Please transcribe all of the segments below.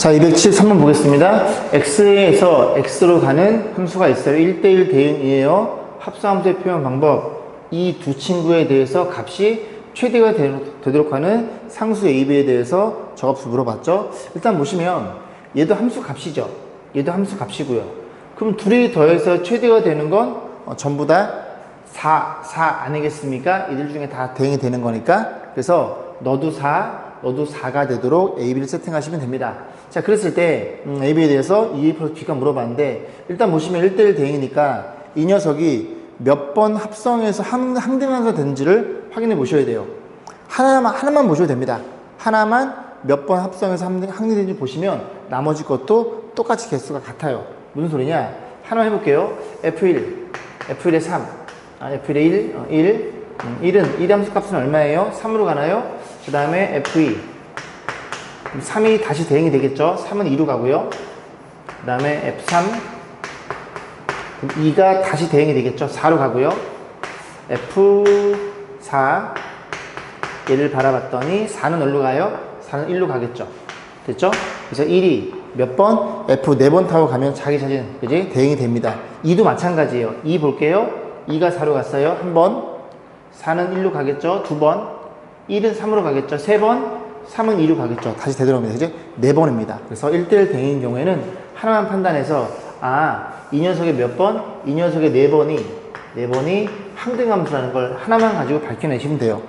자, 273번 보겠습니다. x에서 x로 가는 함수가 있어요. 1대1 대응이에요. 합성함수의 표현 방법. 이 두 친구에 대해서 값이 최대가 되도록 하는 상수 A, B에 대해서 저값을 물어봤죠. 일단 보시면 얘도 함수 값이죠. 얘도 함수 값이고요. 그럼 둘이 더해서 최대가 되는 건 전부 다 4 아니겠습니까? 이들 중에 다 대응이 되는 거니까. 그래서 너도 4가 되도록 A, B를 세팅하시면 됩니다. 자, 그랬을 때 A, B에 대해서 2A 플러스 B가 물어봤는데 일단 보시면 1대1 대응이니까 이 녀석이 몇 번 합성해서 항등함수가 되는지를 확인해 보셔야 돼요. 하나만 보셔도 됩니다. 하나만 몇 번 합성해서 항등되는지 보시면 나머지 것도 똑같이 개수가 같아요. 무슨 소리냐? 하나 해볼게요. F1에 3, F1에 1은 이 함수 값은 얼마예요? 3으로 가나요? 그 다음에 F2 3이 다시 대응이 되겠죠? 3은 2로 가고요. 그 다음에 F3 2가 다시 대응이 되겠죠? 4로 가고요. F4 얘를 바라봤더니 4는 어디로 가요? 4는 1로 가겠죠? 됐죠? 그래서 1이 몇 번? F 4번 타고 가면 자기 자신 그지? 대응이 됩니다. 2도 마찬가지예요. 2 볼게요. 2가 4로 갔어요. 한 번. 4는 1로 가겠죠? 두 번. 1은 3으로 가겠죠? 3번. 3은 2로 가겠죠? 다시 되돌아옵니다. 이제 4번입니다. 그래서 1대1 대응인 경우에는 하나만 판단해서 이 녀석의 몇 번? 이 녀석의 4번이 항등함수라는 걸 하나만 가지고 밝혀내시면 돼요.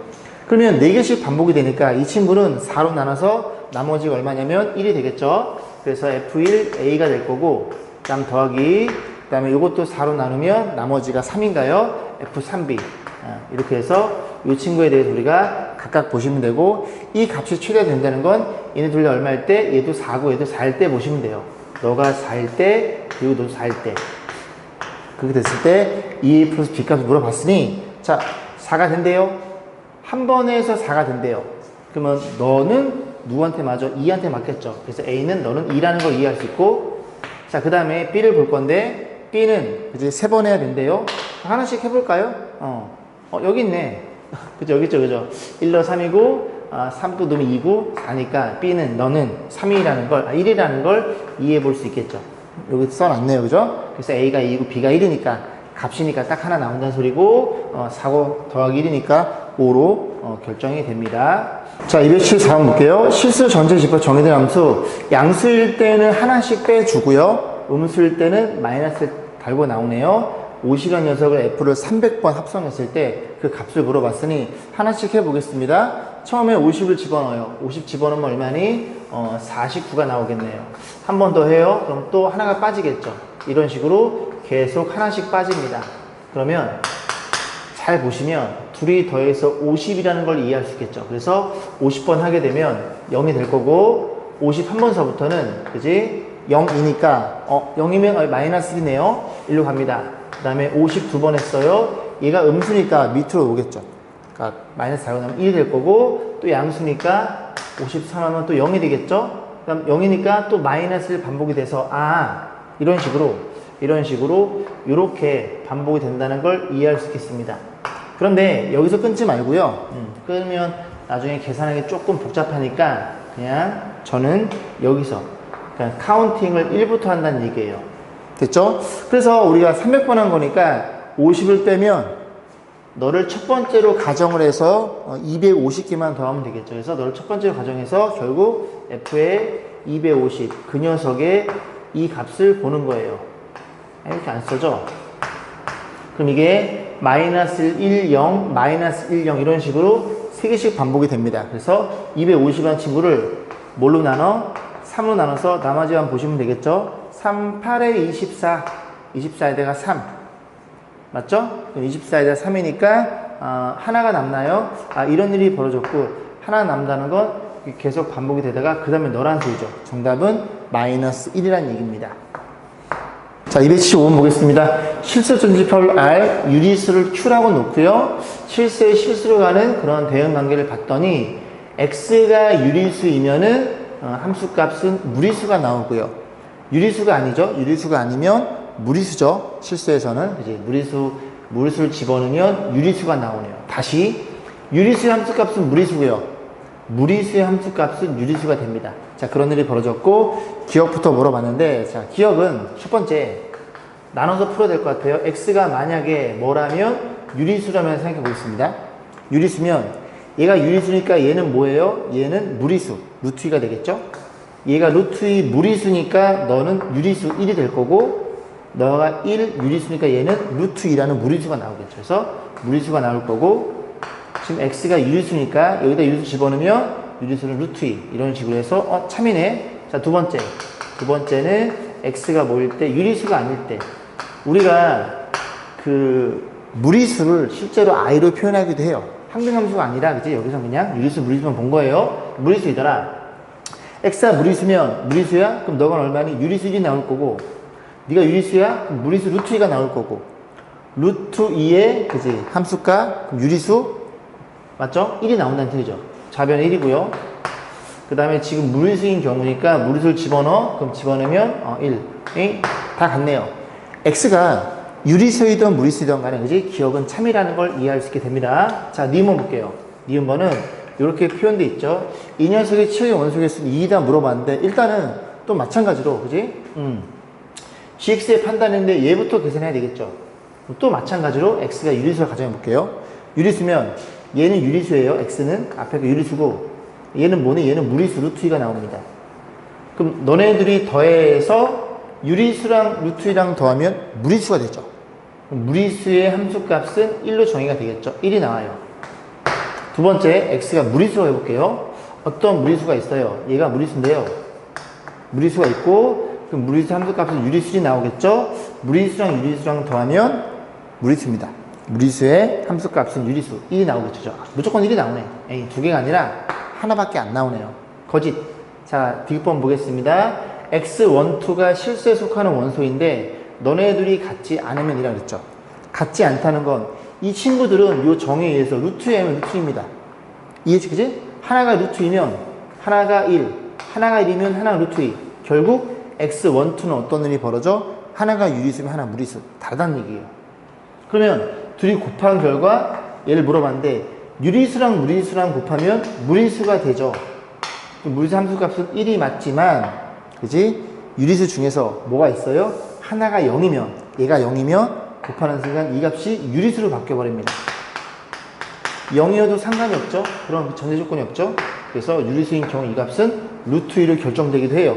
그러면 4개씩 반복이 되니까 이 친구는 4로 나눠서 나머지가 얼마냐면 1이 되겠죠? 그래서 F1 A가 될 거고 그 다음 더하기 그 다음에 이것도 4로 나누면 나머지가 3인가요? F3B 이렇게 해서 이 친구에 대해서 우리가 각각 보시면 되고 이 값이 최대가 된다는 건 얘네 둘 다 얼마일 때? 얘도 4고 얘도 4일 때 보시면 돼요. 너가 4일 때 그리고 너도 4일 때 그렇게 됐을 때 2A 플러스 B 값을 물어봤으니 자 4가 된대요. 한 번에 해서 4가 된대요. 그러면 너는 누구한테 맞아? 2한테 맞겠죠. 그래서 A는 너는 2라는 걸 이해할 수 있고 자 그 다음에 B를 볼 건데 B는 이제 3번 해야 된대요. 하나씩 해볼까요? 여기 있네. 그죠? 여기 있죠? 그죠? 1로 3이고 3도 넣으면 2고 4니까 B는 너는 3이라는 걸 1이라는 걸 이해해 볼 수 있겠죠. 여기 써놨네요. 그죠? 그래서 A가 2이고 B가 1이니까 값이니까 딱 하나 나온다는 소리고 4고 더하기 1이니까 5로 결정이 됩니다. 자, 274번 볼게요. 실수 전체 집합 정의된 함수 양수일 때는 하나씩 빼주고요. 음수일 때는 마이너스 달고 나오네요. 50이라는 녀석을 F를 300번 합성했을 때 그 값을 물어봤으니 하나씩 해보겠습니다. 처음에 50을 집어넣어요. 50 집어넣으면 얼마니? 49가 나오겠네요. 한 번 더 해요. 그럼 또 하나가 빠지겠죠. 이런 식으로 계속 하나씩 빠집니다. 그러면 잘 보시면 둘이 더해서 50이라는 걸 이해할 수 있겠죠. 그래서 50번 하게 되면 0이 될 거고 51번서부터는 그지? 0이니까 0이면 마이너스 1이네요. 1로 갑니다. 그 다음에 52번 했어요. 얘가 음수니까 밑으로 오겠죠. 그러니까 마이너스 4가 나면 1이 될 거고 또 양수니까 53 하면 또 0이 되겠죠. 그 다음 0이니까 또 마이너스 1 반복이 돼서 이런 식으로 이렇게 반복이 된다는 걸 이해할 수 있겠습니다. 그런데 여기서 끊지 말고요. 끊으면 나중에 계산하기 조금 복잡하니까 그냥 저는 여기서 그냥 카운팅을 1부터 한다는 얘기예요. 됐죠? 그래서 우리가 300번 한 거니까 50을 빼면 너를 첫 번째로 가정을 해서 250개만 더하면 되겠죠. 그래서 너를 첫 번째로 가정해서 결국 F의 250 그 녀석의 이 값을 보는 거예요. 이렇게 안 써져. 그럼 이게 마이너스 1, 0, 마이너스 1, 0 이런 식으로 3개씩 반복이 됩니다. 그래서 250이라는 친구를 뭘로 나눠? 3으로 나눠서 나머지만 보시면 되겠죠. 3, 8에 24, 24에다가 3 맞죠? 그럼 24에다가 3이니까 하나가 남나요? 이런 일이 벌어졌고 하나 남다는 건 계속 반복이 되다가 그 다음에 너란 소리죠. 정답은 마이너스 1이라는 얘기입니다. 자, 275번 보겠습니다. 실수 전집합을 R, 유리수를 Q라고 놓고요. 실수의 실수로 가는 그런 대응 관계를 봤더니 X가 유리수이면은 함수값은 무리수가 나오고요. 유리수가 아니죠. 유리수가 아니면 무리수죠. 실수에서는 이제 무리수를 집어넣으면 유리수가 나오네요. 다시 유리수의 함수값은 무리수고요. 무리수의 함수값은 유리수가 됩니다. 자, 그런 일이 벌어졌고 기억부터 물어봤는데, 자, 기억은 첫 번째 나눠서 풀어야 될 것 같아요. x가 만약에 뭐라면 유리수라면 생각해 보겠습니다. 유리수면 얘가 유리수니까 얘는 뭐예요? 얘는 무리수 루트 2가 되겠죠? 얘가 루트 2 무리수니까 너는 유리수 1이 될 거고, 너가 1 유리수니까 얘는 루트 2라는 무리수가 나오겠죠. 그래서 무리수가 나올 거고, 지금 x가 유리수니까 여기다 유리수 집어넣으면 유리수는 루트 2 이런 식으로 해서 참이네. 자, 두 번째는 x가 뭐일 때? 유리수가 아닐 때. 우리가 그 무리수를 실제로 i로 표현하기도 해요. 항등함수가 아니라, 그치? 여기서 그냥 유리수 무리수만 본 거예요. 무리수이더라. x가 무리수야? 그럼 너가 얼마니? 유리수 1이 나올 거고, 네가 유리수야? 그럼 무리수 루트 2가 나올 거고, 루트 2의 그치? 함수가 그럼 유리수 맞죠? 1이 나온다는 뜻이죠. 좌변 1이고요. 그 다음에 지금 무리수인 경우니까 무리수를 집어넣어. 그럼 집어넣으면 1. 다 같네요. x가 유리수이든 무리수이든 간에, 그지? 기억은 참이라는 걸 이해할 수 있게 됩니다. 자, 니은번 볼게요. 니은번은 이렇게 표현되어 있죠. 이 녀석이 치역의 원소의 수는 2이다 물어봤는데, 일단은 또 마찬가지로, 그지? gx의 판단인데 얘부터 계산해야 되겠죠. 또 마찬가지로 x가 유리수를 가정해 볼게요. 유리수면 얘는 유리수예요. x는 앞에 그 유리수고, 얘는 뭐니? 얘는 무리수 루트 2가 나옵니다. 그럼 너네들이 더해서 유리수랑 루트 2랑 더하면 무리수가 되죠. 그럼 무리수의 함수값은 1로 정의가 되겠죠. 1이 나와요. 두 번째, x가 무리수로 해볼게요. 어떤 무리수가 있어요? 얘가 무리수인데요. 무리수가 있고, 그럼 무리수 함수값은 유리수이 나오겠죠. 무리수랑 유리수랑 더하면 무리수입니다. 무리수의 함수값은 유리수 1이 나오겠죠. 무조건 1이 나오네. 에이, 두 개가 아니라 하나밖에 안 나오네요. 거짓. 자, 디귿번 보겠습니다. x12가 실수에 속하는 원소인데 너네들이 같지 않으면 이라 그랬죠. 같지 않다는 건 이 친구들은 요 정의에 의해서 루트 2면 루트 2입니다. 이해지, 그지? 하나가 루트 2면 하나가 1, 하나가 1이면 하나가 루트 2. 결국 x12는 어떤 일이 벌어져? 하나가 유리수면 하나 무리수. 다르다는 얘기예요. 그러면 둘이 곱한 결과 얘를 물어봤는데 유리수랑 무리수랑 곱하면 무리수가 되죠. 무리수 함수값은 1이 맞지만, 그지? 유리수 중에서 뭐가 있어요? 하나가 0이면, 얘가 0이면 곱하는 순간 이 값이 유리수로 바뀌어버립니다. 0이어도 상관이 없죠? 그런 전제 조건이 없죠? 그래서 유리수인 경우 이 값은 루트 2로 결정되기도 해요.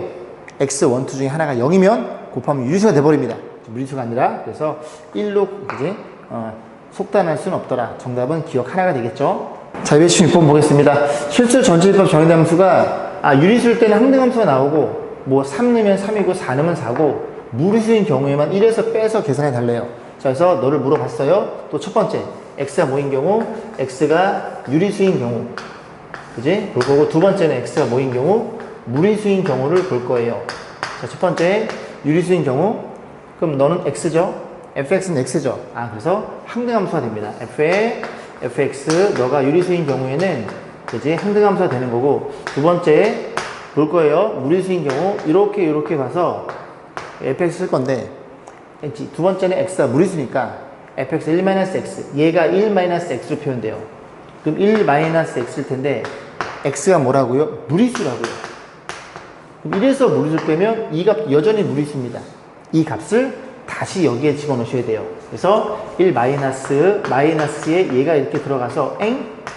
x12 중에 하나가 0이면 곱하면 유리수가 돼버립니다. 무리수가 아니라. 그래서 1로, 그지? 속단할 수는 없더라. 정답은 기억 하나가 되겠죠? 자, 216번 보겠습니다. 실수 전체집합 정의대 함수가, 유리수일 때는 항등함수가 나오고, 뭐 3 넣으면 3이고 4 넣으면 4고, 무리수인 경우에만 1에서 빼서 계산해 달래요. 자, 그래서 너를 물어봤어요. 또 첫 번째, x가 뭐인 경우? x가 유리수인 경우. 그지? 볼 거고, 두 번째는 x가 뭐인 경우? 무리수인 경우를 볼 거예요. 자, 첫 번째, 유리수인 경우. 그럼 너는 x죠? fx는 x죠? 그래서 항등함수가 됩니다. fx, 너가 유리수인 경우에는, 그지? 항등함수가 되는 거고, 두 번째, 볼 거예요. 무리수인 경우, 이렇게 봐서 fx 쓸 건데, 두 번째는 x가 무리수니까 fx 1-x, 얘가 1-x로 표현돼요. 그럼 1-x일 텐데 x가 뭐라고요? 무리수라고요. 그럼 1에서 무리수를 빼면 이 값 여전히 무리수입니다. 이 값을 다시 여기에 집어넣으셔야 돼요. 그래서 1 마이너스에 얘가 이렇게 들어가서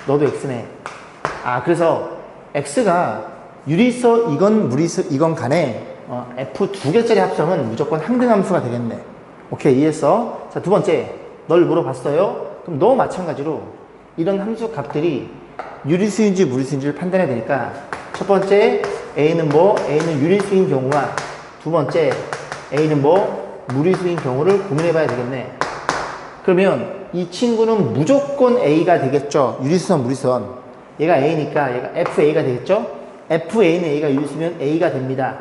너도 x네. 그래서 x가 유리수 이건 무리수 이건 간에 f 두 개짜리 합성은 무조건 항등함수가 되겠네. 오케이, 이해했어? 자, 두 번째, 널 물어봤어요. 그럼 너 마찬가지로 이런 함수 값들이 유리수인지 무리수인지를 판단해야 되니까, 첫 번째 a는 뭐? a는 유리수인 경우와, 두 번째 a는 뭐? 무리수인 경우를 고민해 봐야 되겠네. 그러면 이 친구는 무조건 a가 되겠죠. 유리수선 무리수선. 얘가 a니까 얘가 fa가 되겠죠. fa는 a가 유리수면 a가 됩니다.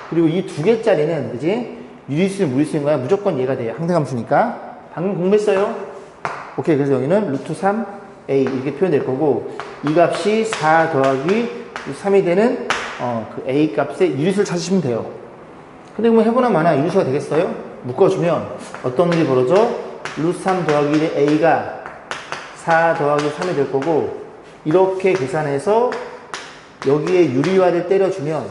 그리고 이 두 개짜리는, 그지? 유리수, 무리수인 거야. 무조건 얘가 돼요. 항등함수니까. 방금 공부했어요. 오케이. 그래서 여기는 루트 3a 이렇게 표현될 거고, 이 값이 4 더하기 3이 되는 그 a 값의 유리수를 찾으시면 돼요. 근데 뭐 해보나 마나 유리수가 되겠어요? 묶어주면 어떤 일이 벌어져? 루트 3 더하기 1의 a가 4 더하기 3이 될 거고, 이렇게 계산해서 여기에 유리화를 때려주면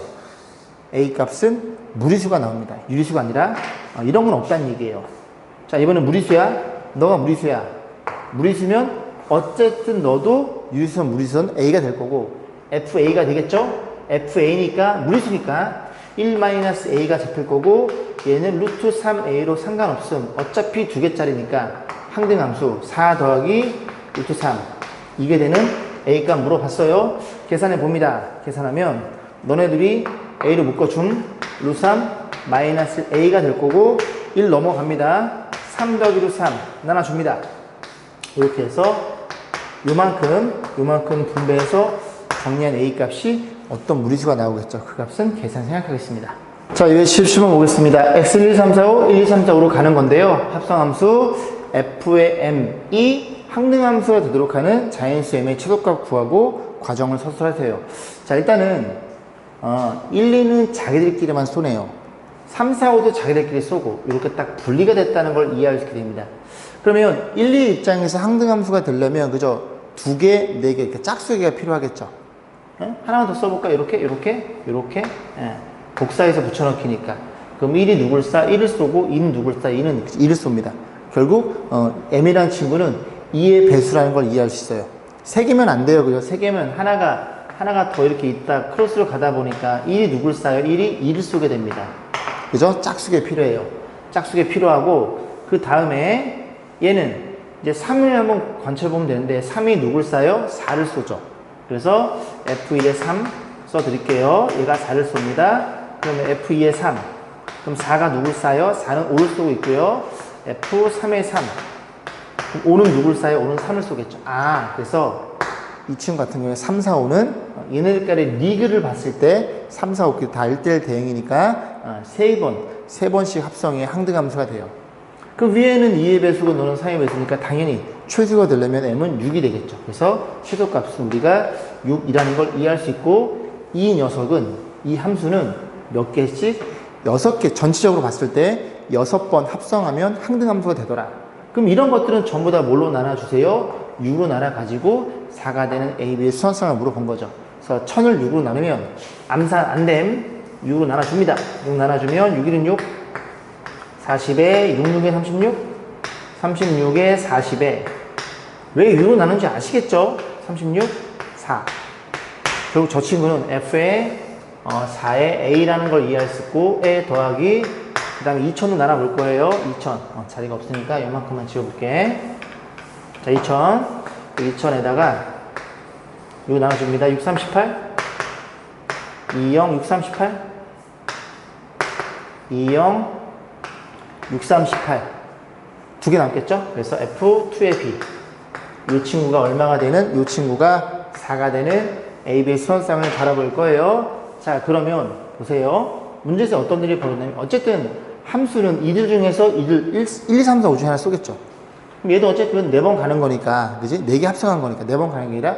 A 값은 무리수가 나옵니다. 유리수가 아니라 이런 건 없다는 얘기예요. 자, 이번엔 무리수야. 너가 무리수야. 무리수면 어쨌든 너도 유리수는 무리수는 A가 될 거고 FA가 되겠죠? FA니까 무리수니까 1-A가 잡힐 거고 얘는 루트 3A로 상관없음. 어차피 2개짜리니까 항등함수 4 더하기 루트 3 이게 되는 A값 물어봤어요. 계산해 봅니다. 계산하면 너네들이 A로 묶어줌 루트 3 마이너스 A가 될 거고 1 넘어갑니다. 3 더하기 루트 3 나눠줍니다. 이렇게 해서 요만큼 분배해서 정리한 A 값이 어떤 무리수가 나오겠죠. 그 값은 계산 생각하겠습니다. 자, 이제 실수만 보겠습니다. x 1, 2, 3, 4, 5, 1, 2, 3, 4, 5로 가는 건데요. 합성함수 f의 m이 항등함수가 되도록 하는 자연수 m의 최소값 구하고 과정을 서술하세요. 자, 일단은 1, 2는 자기들끼리만 쏘네요. 3, 4, 5도 자기들끼리 쏘고 이렇게 딱 분리가 됐다는 걸 이해할 수 있게 됩니다. 그러면 1, 2 입장에서 항등함수가 되려면 그죠? 2개, 4개 이렇게 짝수기가 필요하겠죠. 하나만 더 써볼까? 이렇게. 예. 복사해서 붙여넣기니까. 그럼 1이 누굴 쏴? 1을 쏘고 2는 누굴 쏴? 2는 2를 쏩니다. 결국 m이라는 친구는 2의 배수라는 걸 이해할 수 있어요. 3개면 안 돼요. 그죠? 3개면 하나가 더 이렇게 있다 크로스로 가다 보니까 1이 누굴 쏴요? 1이 2를 쏘게 됩니다. 그죠? 짝수기 필요해요. 짝수기 필요하고 그 다음에 얘는 이제 3을 한번 관찰해보면 되는데 3이 누굴 쏴요? 4를 쏘죠. 그래서 F1에 3 써드릴게요. 얘가 4를 쏩니다. 그러면 F2에 3. 그럼 4가 누굴 쏴요? 4는 5를 쏘고 있고요. F3에 3. 그럼 5는 누굴 쏴요? 5는 3을 쏘겠죠. 그래서 이 친구 같은 경우에 3, 4, 5는 얘네들끼리 리그를 봤을 때 3, 4, 5끼리 다 1대1 대응이니까 3번씩 합성의 항등함수가 돼요. 그 위에는 2의 배수고 너는 3의 배수니까 당연히 최소가 되려면 m은 6이 되겠죠. 그래서 최소값은 우리가 6이라는 걸 이해할 수 있고 이 함수는 몇 개씩 6개 전체적으로 봤을 때 6번 합성하면 항등함수가 되더라. 그럼 이런 것들은 전부 다 뭘로 나눠주세요? 6으로 나눠가지고 4가 되는 A, B의 수환성을 물어본 거죠. 그래서 1000을 6으로 나누면 암산 안됨 6으로 나눠줍니다. 6 나눠주면 6, 1은 6 40에 6, 6에 36 36에 40에 왜 6으로 나눈지 아시겠죠? 36, 4 결국 저 친구는 F에 4에 A라는 걸 이해할 수 있고 에 더하기 그 다음에 2000도 나눠볼 거예요. 2000 자리가 없으니까 이만큼만 지워볼게. 자, 2000에다가 6 나눠줍니다. 6, 38 20, 6, 38 20 6, 38 두 개 남겠죠? 그래서 F2의 B 이 친구가 얼마가 되는? 이 친구가 4가 되는 AB의 수원쌍을 바라볼 거예요. 자, 그러면 보세요. 문제에서 어떤 일이 벌어지냐면 어쨌든 함수는 이들 중에서 1, 2, 3, 4, 5 중에 하나 쏘겠죠. 그럼 얘도 어쨌든 4번 가는 거니까 그지? 4개 합성한 거니까 4번 가는 게 아니라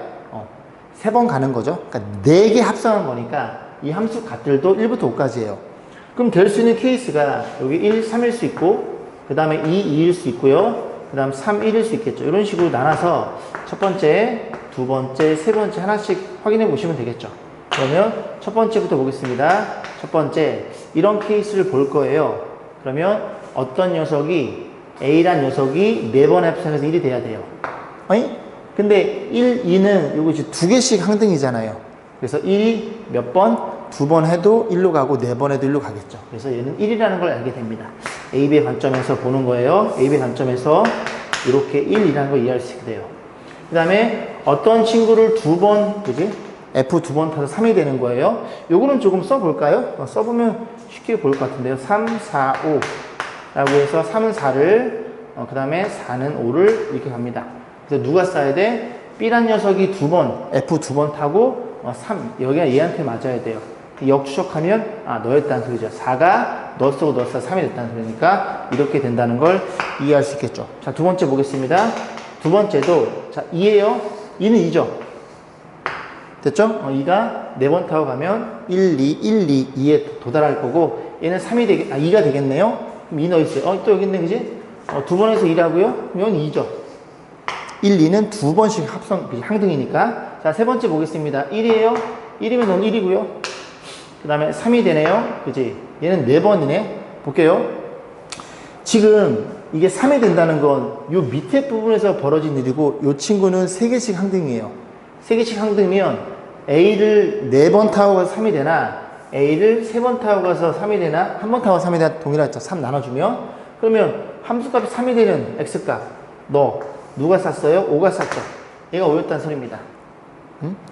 3번 가는 거죠. 그러니까 4개 합성한 거니까 이 함수 값들도 1부터 5까지예요. 그럼 될 수 있는 케이스가 여기 1, 3일 수 있고 그 다음에 2, 2일 수 있고요. 그 다음 3, 1일 수 있겠죠. 이런 식으로 나눠서 첫 번째, 두 번째, 세 번째 하나씩 확인해 보시면 되겠죠. 그러면 첫 번째부터 보겠습니다. 첫 번째, 이런 케이스를 볼 거예요. 그러면 어떤 녀석이 A란 녀석이 4번 합성해서 1이 돼야 돼요. 아니? 근데 1, 2는 요거 이제 2개씩 항등이잖아요. 그래서 1이 몇 번? 2번 해도 1로 가고 4번 해도 1로 가겠죠. 그래서 얘는 1이라는 걸 알게 됩니다. AB의 관점에서 보는 거예요. AB의 관점에서 이렇게 1이라는 걸 이해할 수 있게 돼요. 그 다음에 어떤 친구를 2번, 그지? F 2번 타서 3이 되는 거예요. 요거는 조금 써볼까요? 써보면 쉽게 보일 것 같은데요. 3, 4, 5 라고 해서 3은 4를 그 다음에 4는 5를 이렇게 갑니다. 그래서 누가 써야 돼? B란 녀석이 2번, F 2번 타고 3, 여기가 얘한테 맞아야 돼요. 역추적하면 너였다는 소리죠. 4가 너 쓰고 너 써 3이 됐다는 소리니까 이렇게 된다는 걸 이해할 수 있겠죠. 자, 두 번째 보겠습니다. 두 번째도 자 2예요. 2는 2죠. 됐죠? 2가 4번 타고 가면 1, 2, 1, 2, 2에 도달할 거고 얘는 2가 되겠네요. 그럼 2 넣어 있어요. 또 여기 있네, 그지? 2번에서 2라고요? 그러면 2죠. 1, 2는 2번씩 합성, 항등이니까. 자, 세 번째 보겠습니다. 1이에요. 1이면 넌 1이고요. 그 다음에 3이 되네요. 그지? 얘는 4번이네. 볼게요. 지금 이게 3이 된다는 건 요 밑에 부분에서 벌어진 일이고 요 친구는 3개씩 항등이에요. 3개씩 항등이면 A를 4번 타고 가서 3이 되나 A를 3번 타고 가서 3이 되나 한 번 타고 3이 되나 동일하죠. 3 나눠주면 그러면 함수값이 3이 되는 X값 너 누가 쌌어요? 5가 쌌죠. 얘가 5였다는 소리입니다.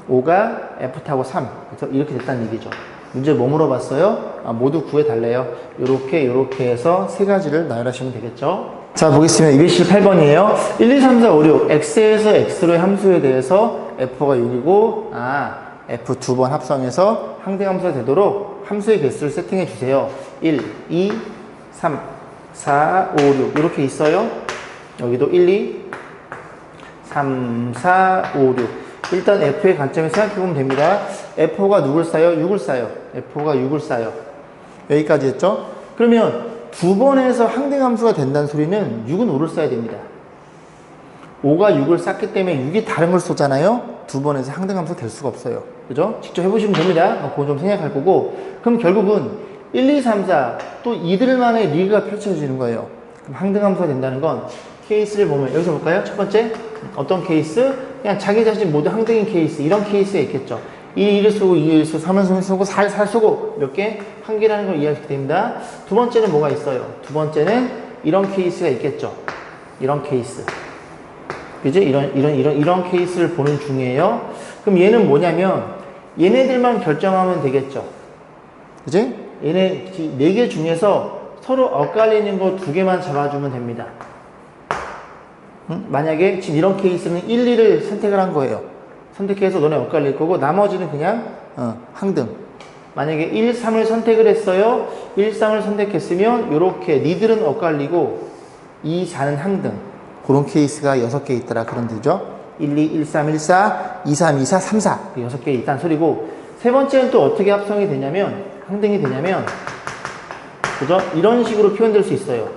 5가 F 타고 3 그래서 이렇게 됐다는 얘기죠. 문제 뭐 물어봤어요? 모두 구해달래요. 요렇게 해서 세 가지를 나열하시면 되겠죠. 자, 보겠습니다. 278번이에요. 1, 2, 3, 4, 5, 6. X에서 X로의 함수에 대해서 F가 6이고, F 두 번 합성해서 항등함수가 되도록 함수의 개수를 세팅해 주세요. 1, 2, 3, 4, 5, 6. 이렇게 있어요. 여기도 1, 2, 3, 4, 5, 6. 일단 F의 관점에 생각해보면 됩니다. F가 누굴 싸요? 6을 싸요. F가 6을 싸요. 여기까지 했죠? 그러면 두 번에서 항등함수가 된다는 소리는 6은 5를 써야 됩니다. 5가 6을 쌌기 때문에 6이 다른 걸 쏘잖아요? 두 번에서 항등함수가 될 수가 없어요. 그죠? 직접 해보시면 됩니다. 그거 좀 생각할 거고. 그럼 결국은 1, 2, 3, 4 또 이들만의 리그가 펼쳐지는 거예요. 그럼 항등함수가 된다는 건 케이스를 보면 여기서 볼까요? 첫 번째 어떤 케이스? 그냥 자기 자신 모두 항등인 케이스 이런 케이스가 있겠죠. 1을 쓰고 2를 쓰고 3을 쓰고 4를 쓰고 몇 개? 한 개라는 걸 이해하게 됩니다. 두 번째는 뭐가 있어요? 두 번째는 이런 케이스가 있겠죠. 이런 케이스. 그지? 이런 케이스를 보는 중이에요. 그럼 얘는 뭐냐면 얘네들만 결정하면 되겠죠. 그지? 얘네 4개 중에서 서로 엇갈리는 거 2개만 잡아주면 됩니다. 만약에 지금 이런 케이스는 1, 2를 선택을 한 거예요. 선택해서 너네 엇갈릴 거고 나머지는 그냥 항등. 만약에 1, 3을 선택을 했어요. 1, 3을 선택했으면 이렇게 니들은 엇갈리고 2, 4는 항등. 그런 케이스가 6개 있더라 그런 뜻이죠. 1, 2, 1, 3, 1, 4, 2, 3, 2, 4, 3, 4 6개 있다는 소리고 세 번째는 또 어떻게 합성이 되냐면 항등이 되냐면 그죠? 이런 식으로 표현될 수 있어요.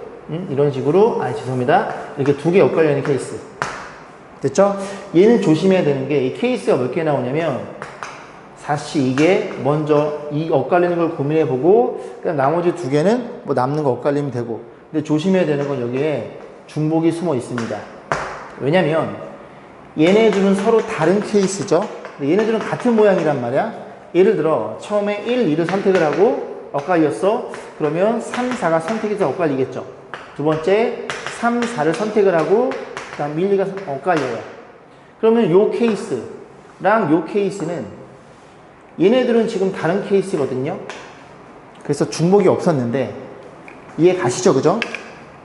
이런 식으로 죄송합니다. 이렇게 2개 엇갈려 있는 케이스 됐죠? 얘는 조심해야 되는 게 이 케이스가 몇 개 나오냐면 4씨 이게 먼저 이 엇갈리는 걸 고민해보고 그다음 나머지 2개는 뭐 남는 거 엇갈리면 되고 근데 조심해야 되는 건 여기에 중복이 숨어 있습니다. 왜냐면 얘네들은 서로 다른 케이스죠. 근데 얘네들은 같은 모양이란 말이야. 예를 들어 처음에 1, 2를 선택을 하고 엇갈렸어. 그러면 3, 4가 선택해서 엇갈리겠죠. 두 번째 3, 4를 선택을 하고 그 다음 1, 2가 엇갈려요. 그러면 요 케이스랑 요 케이스는 얘네들은 지금 다른 케이스거든요. 그래서 중복이 없었는데 이해 가시죠? 그죠?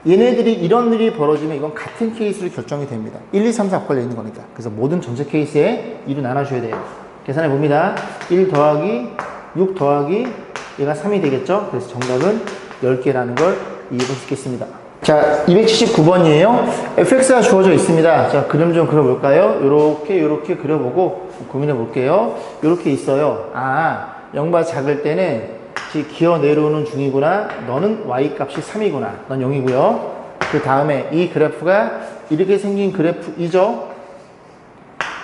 얘네들이 이런 일이 벌어지면 이건 같은 케이스로 결정이 됩니다. 1, 2, 3, 4 엇갈려 있는 거니까. 그래서 모든 전체 케이스에 2로 나눠줘야 돼요. 계산해 봅니다. 1 더하기 6 더하기 얘가 3이 되겠죠? 그래서 정답은 10개라는 걸 이해할 수 있겠습니다. 자, 279번이에요. fx가 주어져 있습니다. 자, 그림 좀 그려볼까요? 요렇게 그려보고 고민해 볼게요. 요렇게 있어요. 0보다 작을 때는 기어 내려오는 중이구나. 너는 y값이 3이구나. 넌 0이고요. 그 다음에 이 그래프가 이렇게 생긴 그래프이죠.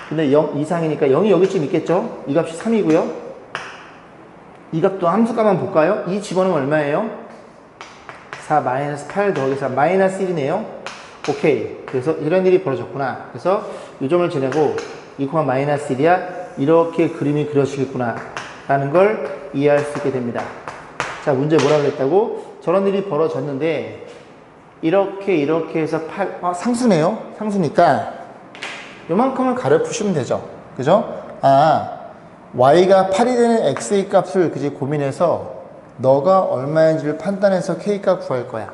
근데 0 이상이니까 0이 여기쯤 있겠죠. 이 값이 3이고요. 이 값도 함수값만 볼까요? 이 집어넣으면 얼마예요? 4 마이너스 8 더하기 4 마이너스 1이네요. 오케이. 그래서 이런 일이 벌어졌구나. 그래서 이 점을 지내고 2, 마이너스 1이야. 이렇게 그림이 그려지겠구나. 라는 걸 이해할 수 있게 됩니다. 자, 문제 뭐라고 했다고? 저런 일이 벌어졌는데 이렇게 해서 8, 상수네요. 상수니까 요만큼을 가려 푸시면 되죠. 그죠? y가 8이 되는 x의 값을 고민해서 너가 얼마인지를 판단해서 k값 구할 거야.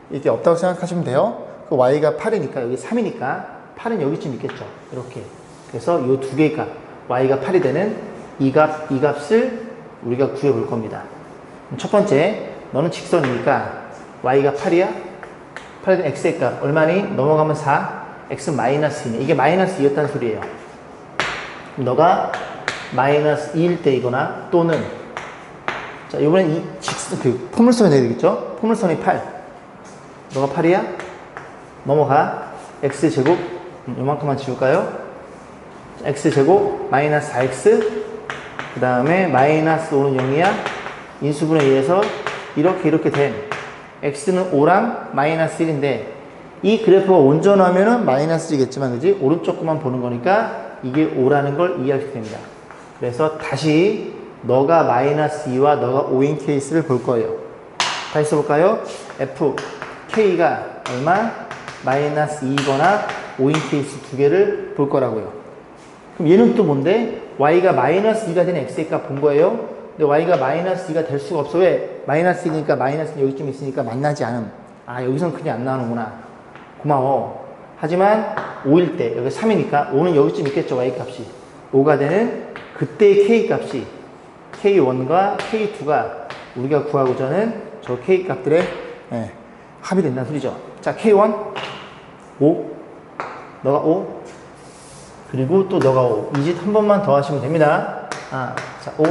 이게 없다고 생각하시면 돼요. 그 y가 8이니까 여기 3이니까 8은 여기쯤 있겠죠. 이렇게. 그래서 이 두 개의 값, y가 8이 되는 이 값을 우리가 구해 볼 겁니다. 첫 번째, 너는 직선이니까 y가 8이야? 8이 되는 x의 값 얼마니? 넘어가면 4, x 마이너스 2네. 이게 마이너스 2였다는 소리예요. 너가 마이너스 2일 때이거나 또는 자, 이번엔 이 직선, 포물선이 내야 되겠죠? 포물선이 8. 너가 8이야? 넘어가. x제곱, 요만큼만 지울까요? x제곱, 마이너스 4x, 그 다음에 마이너스 5는 0이야. 인수분해 의해서 이렇게 된 x는 5랑 마이너스 1인데 이 그래프가 온전하면은 마이너스 1이겠지만 그지? 오른쪽 것만 보는 거니까 이게 5라는 걸 이해할 수 됩니다. 그래서 다시 너가 마이너스 2와 너가 5인 케이스를 볼 거예요. 다시 써볼까요? f k가 얼마? 마이너스 2거나 5인 케이스 두 개를 볼 거라고요. 그럼 얘는 또 뭔데? y가 마이너스 2가 되는 x의 값 본 거예요. 근데 y가 마이너스 2가 될 수가 없어. 왜? 마이너스 2니까 마이너스 여기쯤 있으니까 만나지 않음. 아, 여기선 크게 안 나오는구나. 고마워. 하지만 5일 때 여기 3이니까 5는 여기쯤 있겠죠. y 값이 5가 되는 그때의 k 값이 k1과 k2가 우리가 구하고자는 저 k 값들의 합이 된다는 소리죠. 자, k1 5 너가 5 그리고 또 너가 5 이 짓 한 번만 더 하시면 됩니다. 자, 5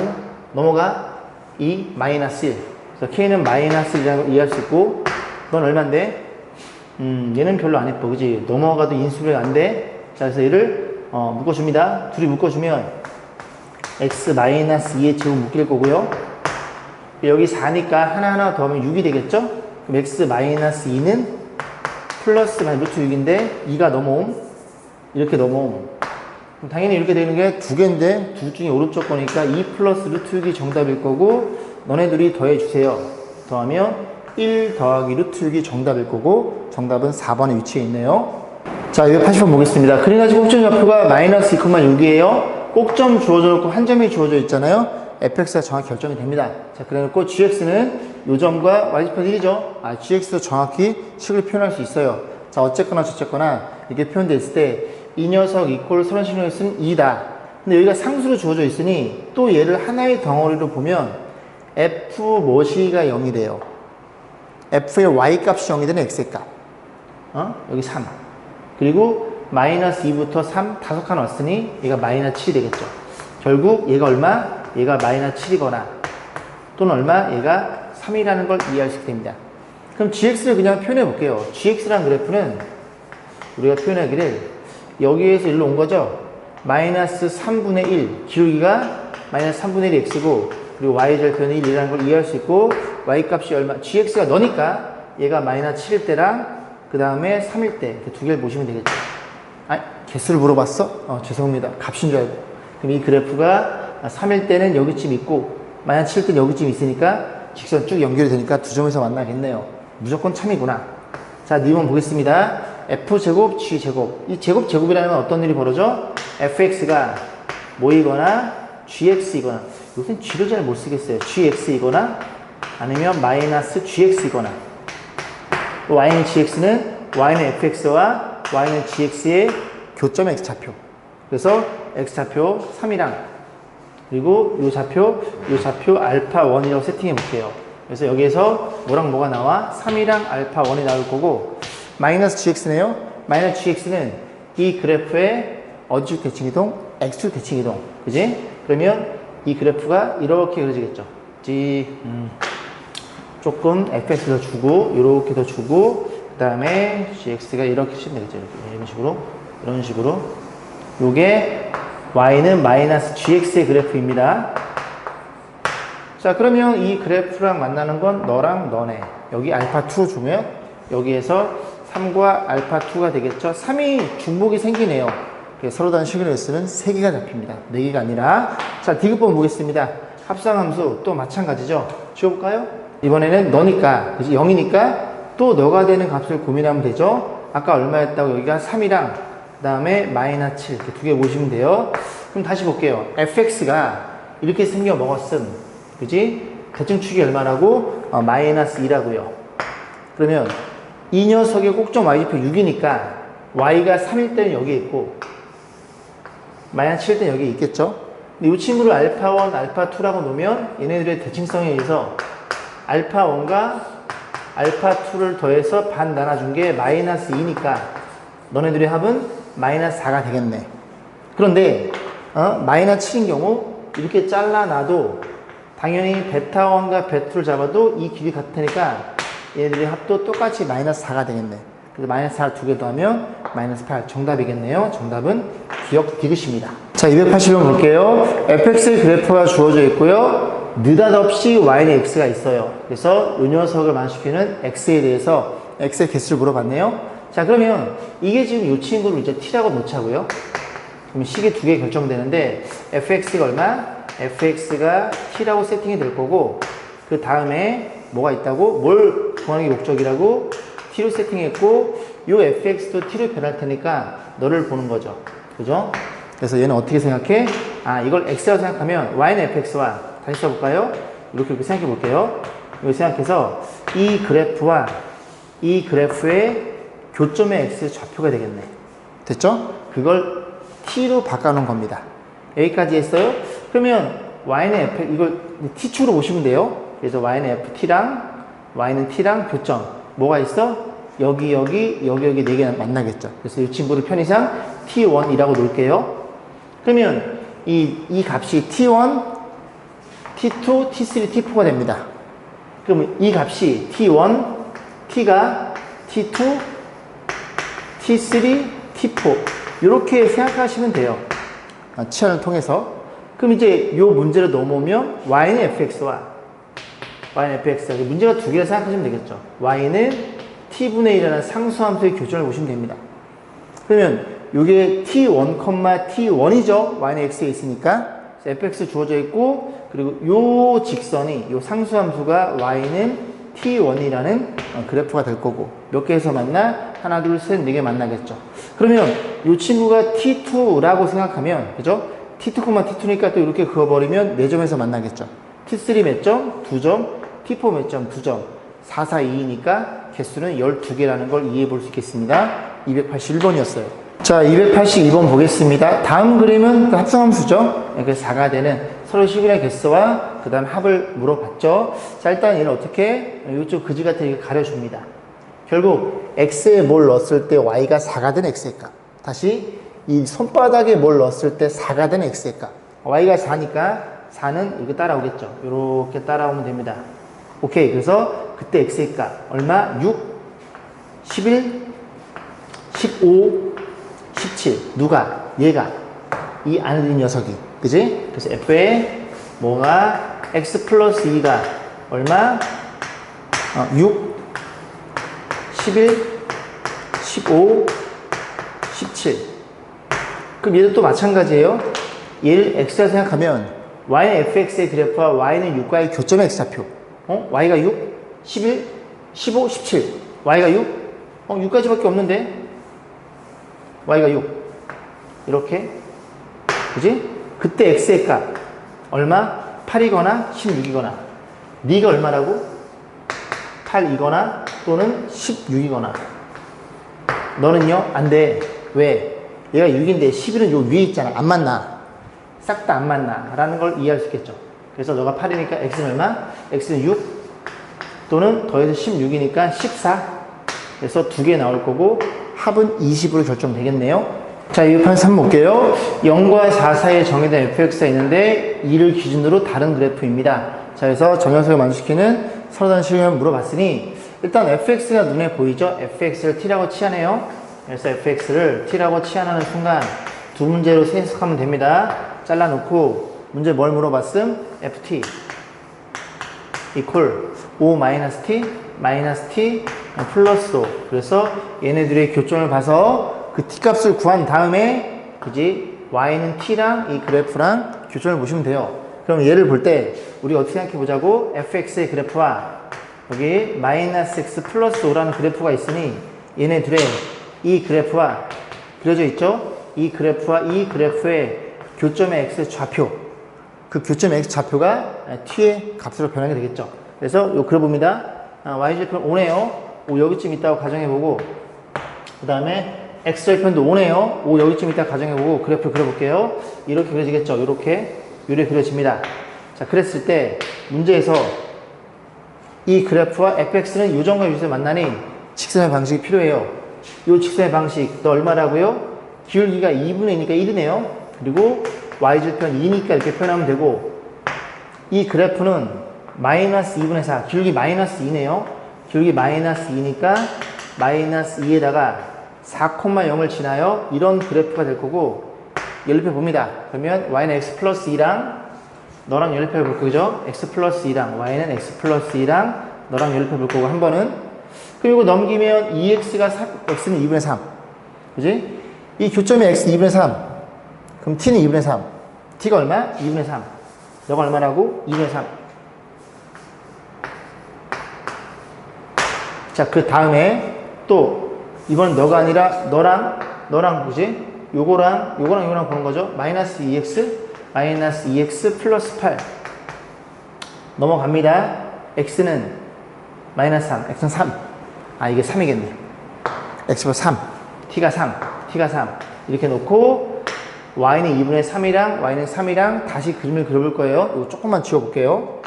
넘어가 2 마이너스 1 그래서 k는 마이너스 1이라는 걸 이해할 수 있고 넌 얼만데? 얘는 별로 안 예뻐 그지? 넘어가도 인수분해가 안 돼. 자, 그래서 얘를 묶어줍니다. 둘이 묶어주면 x 마이너스 2의 제곱 묶일 거고요. 여기 4니까 하나하나 더하면 6이 되겠죠? 그럼 x 마이너스 2는 플러스 루트 6인데 2가 넘어옴 이렇게 넘어옴. 그럼 당연히 이렇게 되는 게 두 개인데 둘 중에 오른쪽 거니까 2 플러스 루트 6이 정답일 거고 너네들이 더해주세요. 더하면 1 더하기 루트 6이 정답일 거고 정답은 4번에 위치해 있네요. 자, 280번 보겠습니다. 그래가지고 꼭점 좌표가 마이너스 2,6이에요. 꼭점 주어져 놓고 한 점이 주어져 있잖아요. fx가 정확히 결정이 됩니다. 자, 그래놓고 gx는 요 점과 y좌편 1이죠. gx도 정확히 식을 표현할 수 있어요. 자, 어쨌거나 저쨌거나 이렇게 표현되어 있을 때 이 녀석 이퀄 서른식으로 있으면 2다. 근데 여기가 상수로 주어져 있으니 또 얘를 하나의 덩어리로 보면 f 뭐시가 0이 돼요. f의 y값이 0이 되는 x의 값. 여기 3. 그리고 마이너스 2부터 3 다섯 칸 왔으니 얘가 마이너스 7이 되겠죠. 결국 얘가 얼마? 얘가 마이너스 7이거나 또는 얼마? 얘가 3이라는 걸 이해할 수 있게 됩니다. 그럼 gx를 그냥 표현해 볼게요. gx라는 그래프는 우리가 표현하기를 여기에서 일로 온 거죠. 마이너스 3분의 1 기울기가 마이너스 3분의 1이 x고 그리고 y절편이 1이라는 걸 이해할 수 있고 y값이 얼마? gx가 너니까 얘가 마이너스 7일 때랑 그 다음에 3일 때 두 개를 보시면 되겠죠. 개수를 물어봤어? 죄송합니다. 값인 줄 알고. 그럼 이 그래프가 3일 때는 여기쯤 있고 마이너스 7일 때는 여기쯤 있으니까 직선 쭉 연결이 되니까 두 점에서 만나겠네요. 무조건 참이구나. 자, 2번 보겠습니다. f제곱, g제곱. 이 제곱이라는 건 어떤 일이 벌어져? fx가 뭐이거나 gx이거나 요새는 g를 잘 못 쓰겠어요. gx이거나 아니면 마이너스 gx이거나 y는 gx는 y는 fx와 y는 gx의 교점 x좌표. 그래서 x좌표 3이랑 그리고 요 좌표 알파 1이라고 세팅해 볼게요. 그래서 여기에서 뭐랑 뭐가 나와? 3이랑 알파 1이 나올 거고 마이너스 gx네요. 마이너스 gx는 이 그래프의 어디축 대칭이동? x축 대칭이동. 그지? 그러면 이 그래프가 이렇게 그려지겠죠. 조금 fx도 주고 이렇게 더 주고 그 다음에 gx가 이렇게 치면 되겠죠. 이런 식으로 요게 y는 마이너스 gx의 그래프입니다. 자, 그러면 이 그래프랑 만나는 건 너랑 너네. 여기 알파2로 주면 여기에서 3과 알파2가 되겠죠. 3이 중복이 생기네요. 서로 다른 시그널스는 3개가 잡힙니다. 4개가 아니라. 자, 디귿번 보겠습니다. 합성함수 또 마찬가지죠. 지워볼까요? 이번에는 너니까, 그치? 0이니까 또 너가 되는 값을 고민하면 되죠. 아까 얼마였다고? 여기가 3이랑 그 다음에 마이너스 7 이렇게 두 개 보시면 돼요. 그럼 다시 볼게요. fx가 이렇게 생겨 먹었음. 그지? 대칭축이 얼마라고? 마이너스 2라고요. 그러면 이 녀석의 꼭점 y좌표 6이니까 y가 3일 때는 여기에 있고 마이너스 7일 때는 여기에 있겠죠? 근데 이 친구를 알파1, 알파2라고 놓으면 얘네들의 대칭성에 의해서 알파1과 알파2를 더해서 반 나눠준 게 마이너스 2니까 너네들의 합은 마이너스 4가 되겠네. 그런데 마이너스 7인 경우 이렇게 잘라놔도 당연히 베타1과 베타2를 잡아도 이 길이 같으니까 얘네들의 합도 똑같이 마이너스 4가 되겠네. 그래서 마이너스 4를 두 개 더하면 마이너스 8 정답이겠네요. 정답은 기억 디귿입니다. 자, 자, 280번 볼게요. fx의 그래프가 주어져 있고요. 느닷없이 y는 x가 있어요. 그래서 이 녀석을 만족시키는 x에 대해서 x의 개수를 물어봤네요. 자, 그러면 이게 지금 이 친구를 이제 t라고 놓자고요. 그럼 식이 두 개 결정되는데 fx가 얼마? fx가 t라고 세팅이 될 거고 그 다음에 뭐가 있다고? 뭘 구하는 게 목적이라고? t로 세팅했고 요 fx도 t로 변할 테니까 너를 보는 거죠. 그죠? 그래서 얘는 어떻게 생각해? 아, 이걸 x라고 생각하면 y는 fx와 다시 써볼까요? 이렇게 생각해 볼게요. 이렇게 생각해서 이 그래프와 이 그래프의 교점의 x의 좌표가 되겠네. 됐죠? 그걸 t로 바꿔놓은 겁니다. 여기까지 했어요? 그러면 y는 f, 이걸 t축으로 보시면 돼요. 그래서 y는 ft랑 y는 t랑 교점 뭐가 있어? 여기 네 개 만나겠죠. 그래서 이 친구를 편의상 t1이라고 놓을게요. 그러면 이 값이 t1, t2, t3, t4가 됩니다. 그러면 이 값이 t1, t가 t2, t3, t4 이렇게 생각하시면 돼요. 치환을 통해서. 그럼 이제 이 문제를 넘어오면 y는 fx와 y는 fx가 문제가 두 개라 생각하시면 되겠죠. y는 t분의 1이라는 상수함수의 교점을 보시면 됩니다. 그러면 이게 t1, t1이죠. y는 x에 있으니까 fx 주어져 있고 그리고 요 직선이 요 상수함수가 y는 t1이라는 그래프가 될 거고 몇 개에서 만나? 하나, 둘, 셋, 네 개 만나겠죠. 그러면 이 친구가 t2라고 생각하면 그죠? t2, t2니까 또 이렇게 그어버리면 4점에서 만나겠죠. t3 몇 점? 2점. t4 몇 점? 2점. 4, 4, 2니까 개수는 12개라는 걸 이해해 볼 수 있겠습니다. 281번이었어요. 자, 282번 보겠습니다. 다음 그림은 그 합성함수죠. 그래서 4가 되는 서로 시분의 개수와 그 다음 합을 물어봤죠. 자, 일단 얘는 어떻게 이쪽 그지 같은 게 가려줍니다. 결국 x에 뭘 넣었을 때 y가 4가 된 x의 값. 다시 이 손바닥에 뭘 넣었을 때 4가 된 x의 값. y가 4니까 4는 이렇게 따라오겠죠. 이렇게 따라오면 됩니다. 오케이. 그래서 그때 x의 값 얼마? 6, 11, 15, 17. 누가? 얘가. 이 안에 있는 녀석이. 그지? 그래서 f에 뭐가? x 플러스 2가 얼마? 6, 11, 15, 17. 그럼 얘도 또 마찬가지예요. 얘를 x라 생각하면 y는 fx의 그래프와 y는 6과의 교점의 x좌표. y가 6, 11, 15, 17. y가 6? 6까지밖에 없는데 y가 6. 이렇게. 그지? 그때 x의 값 얼마? 8이거나 16이거나. 네가 얼마라고? 8이거나 또는 16이거나. 너는요? 안 돼. 왜? 얘가 6인데 11은 요 위에 있잖아. 안 만나. 싹 다 안 만나. 라는 걸 이해할 수 있겠죠. 그래서 너가 8이니까 x는 얼마? x는 6 또는 더해서 16이니까 14. 그래서 두 개 나올 거고 합은 20으로 결정되겠네요. 자, 283 볼게요. 0과 4 사이에 정의된 fx가 있는데 이를 기준으로 다른 그래프입니다. 자, 그래서 정연석을 만족시키는 서로 다른 실험을 물어봤으니 일단 fx가 눈에 보이죠? fx를 t라고 치환해요. 그래서 fx를 t라고 치환하는 순간 두 문제로 해석하면 됩니다. 잘라놓고 문제 뭘 물어봤음? ft equal o t t 플러스 5. 그래서 얘네들의 교점을 봐서 그 t 값을 구한 다음에 그지 y는 t랑 이 그래프랑 교점을 보시면 돼요. 그럼 얘를 볼 때 우리 어떻게 생각해 보자고? fx의 그래프와 여기 마이너스 x 플러스 5라는 그래프가 있으니 얘네들의 이 그래프와 그려져 있죠? 이 그래프와 이 그래프의 교점의 x 좌표, 그 교점의 x 좌표가 t의 값으로 변하게 되겠죠. 그래서 요 그려봅니다. y절편 5네요. 5 여기쯤 있다고 가정해보고 그 다음에 x절편도 5네요. 5 여기쯤 있다고 가정해보고 그래프를 그려볼게요. 이렇게 그려지겠죠. 이렇게 그려집니다. 자, 그랬을 때 문제에서 이 그래프와 fx는 요점과 유점을 만나니 직선의 방식이 필요해요. 이 직선의 방식 너 얼마라고요? 기울기가 2분의 2니까 1이네요. 그리고 y절편 2니까 이렇게 표현하면 되고 이 그래프는 마이너스 2분의 4 기울기 마이너스 2네요. 기울기 마이너스 2니까 마이너스 2에다가 4,0을 지나요. 이런 그래프가 될 거고 연립해 봅니다. 그러면 y는 x 플러스 2랑 너랑 연립해 볼 거죠? x 플러스 2랑 y는 x 플러스 2랑 너랑 연립해 볼 거고 한 번은. 그리고 넘기면 2x가 x는 2분의 3. 그지? 이 교점이 x 2분의 3. 그럼 t는 2분의 3. t가 얼마? 2분의 3. 너가 얼마라고? 2분의 3. 자, 그 다음에 또 이번 너가 아니라 너랑 그지? 요거랑 보는 거죠. 마이너스 2x 플러스 8 넘어갑니다. x는 마이너스 3, x는 3. 아, 이게 3이겠네. x가 3, t가 3 이렇게 놓고 y는 2분의 3이랑 다시 그림을 그려볼 거예요. 이거 조금만 지워볼게요.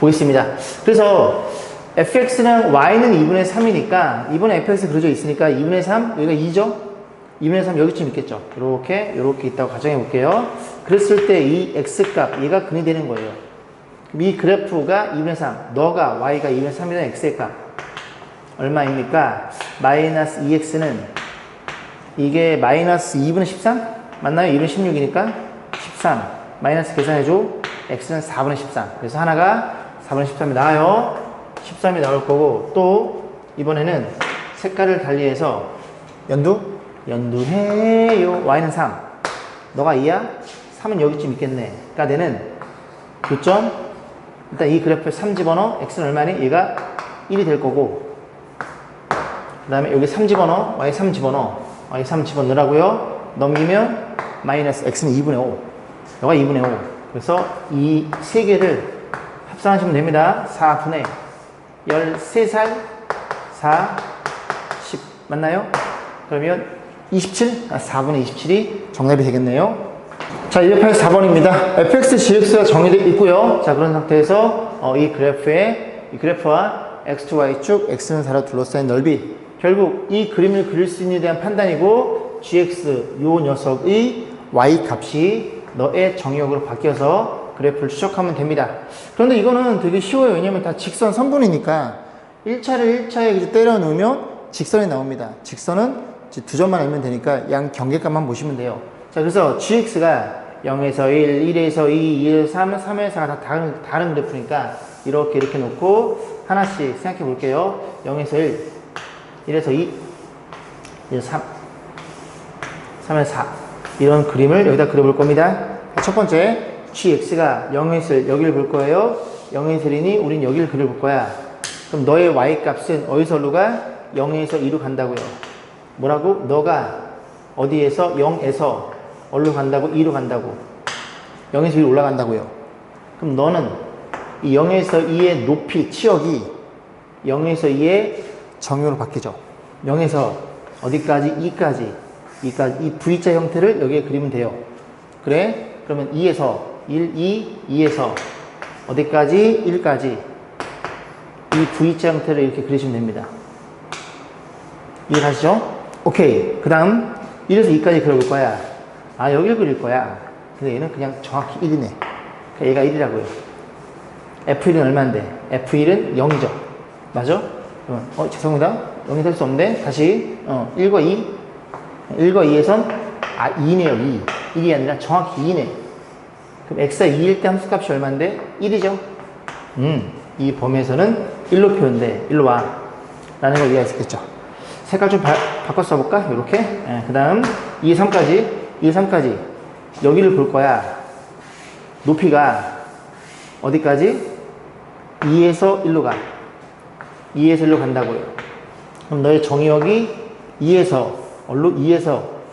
보겠습니다. 그래서 fx랑 y는 2분의 3이니까 이번에 fx 그려져 있으니까 2분의 3 여기가 2죠. 2분의 3 여기쯤 있겠죠. 이렇게 있다고 가정해 볼게요. 그랬을 때 이 x값 얘가 근이 되는 거예요. 이 그래프가 2분의 3 너가 y가 2분의 3이라는 x의 값 얼마입니까? 마이너스 2x는 이게 마이너스 2분의 13? 맞나요? 2분의 16이니까 13 마이너스 계산해줘. x는 4분의 13. 그래서 하나가 4분의 13이 나와요. 13이 나올 거고 또 이번에는 색깔을 달리해서 연두해요. y는 3 너가 2야? 3은 여기쯤 있겠네. 그러니까 내는 교점 일단 이 그래프에 3 집어넣어. x는 얼마니? 얘가 1이 될 거고 그 다음에 여기 3 집어넣어. y 3 집어넣어. y 3 집어넣으라고요. 넘기면 마이너스 x는 2분의 5 너가 2분의 5 그래서 이 세 개를 합산하시면 됩니다. 4분의 13살 4 10 맞나요? 그러면 27? 4분의 27이 정답이 되겠네요. 자, 284번입니다. fx, gx가 정의되어 있고요. 자, 그런 상태에서 이 그래프와 x, y축, x는 4로 둘러싸인 넓이 결국 이 그림을 그릴 수 있는 데 대한 판단이고 gx, 요 녀석의 y 값이 너의 정의역으로 바뀌어서 그래프를 추적하면 됩니다. 그런데 이거는 되게 쉬워요. 왜냐면 다 직선 선분이니까 1차를 1차에 때려 넣으면 직선이 나옵니다. 직선은 두 점만 알면 되니까 양 경계값만 보시면 돼요. 자, 그래서 gx가 0에서 1, 1에서 2, 2에서 3, 3에서 4가 다 다른 그래프니까 이렇게 놓고 하나씩 생각해 볼게요. 0에서 1, 1에서 2, 1에서 3, 3에서 4 이런 그림을 여기다 그려볼 겁니다. 첫 번째 gx가 0에서 1 여기를 볼 거예요. 0에서 1이니 우린 여기를 그려볼 거야. 그럼 너의 y값은 어디서 어디로 가? 0에서 2로 간다고요. 뭐라고? 너가 어디에서 0에서 어디로 간다고? 2로 간다고. 0에서 2로 올라간다고요. 그럼 너는 이 0에서 2의 높이, 치역이 0에서 2의 정의로 바뀌죠. 0에서 어디까지? 2까지. 이 V자 형태를 여기에 그리면 돼요. 그래? 그러면 2에서 1, 2에서 어디까지? 1까지. 이 V자 형태를 이렇게 그리시면 됩니다. 이해가시죠? 오케이. 그 다음 1에서 2까지 그려볼 거야. 아, 여기를 그릴 거야. 근데 얘는 그냥 정확히 1이네. 그러니까 얘가 1이라고요. F1은 얼마인데? F1은 0이죠. 맞아? 그러면 죄송합니다. 0이 될 수 없는데 다시 1과 2 1과 2에선 2네요. 2. 1이 아니라 정확히 2네. 그럼 x가 2일 때 함수값이 얼마인데? 1이죠. 이 범위에서는 1로 표현돼. 1로 와. 라는 걸 이해할 수 있겠죠. 색깔 좀 바꿔 써볼까? 이렇게. 그 다음 2, 3까지 여기를 볼 거야. 높이가 어디까지? 2에서 1로 가. 2에서 1로 간다고요. 그럼 너의 정의역이 2에서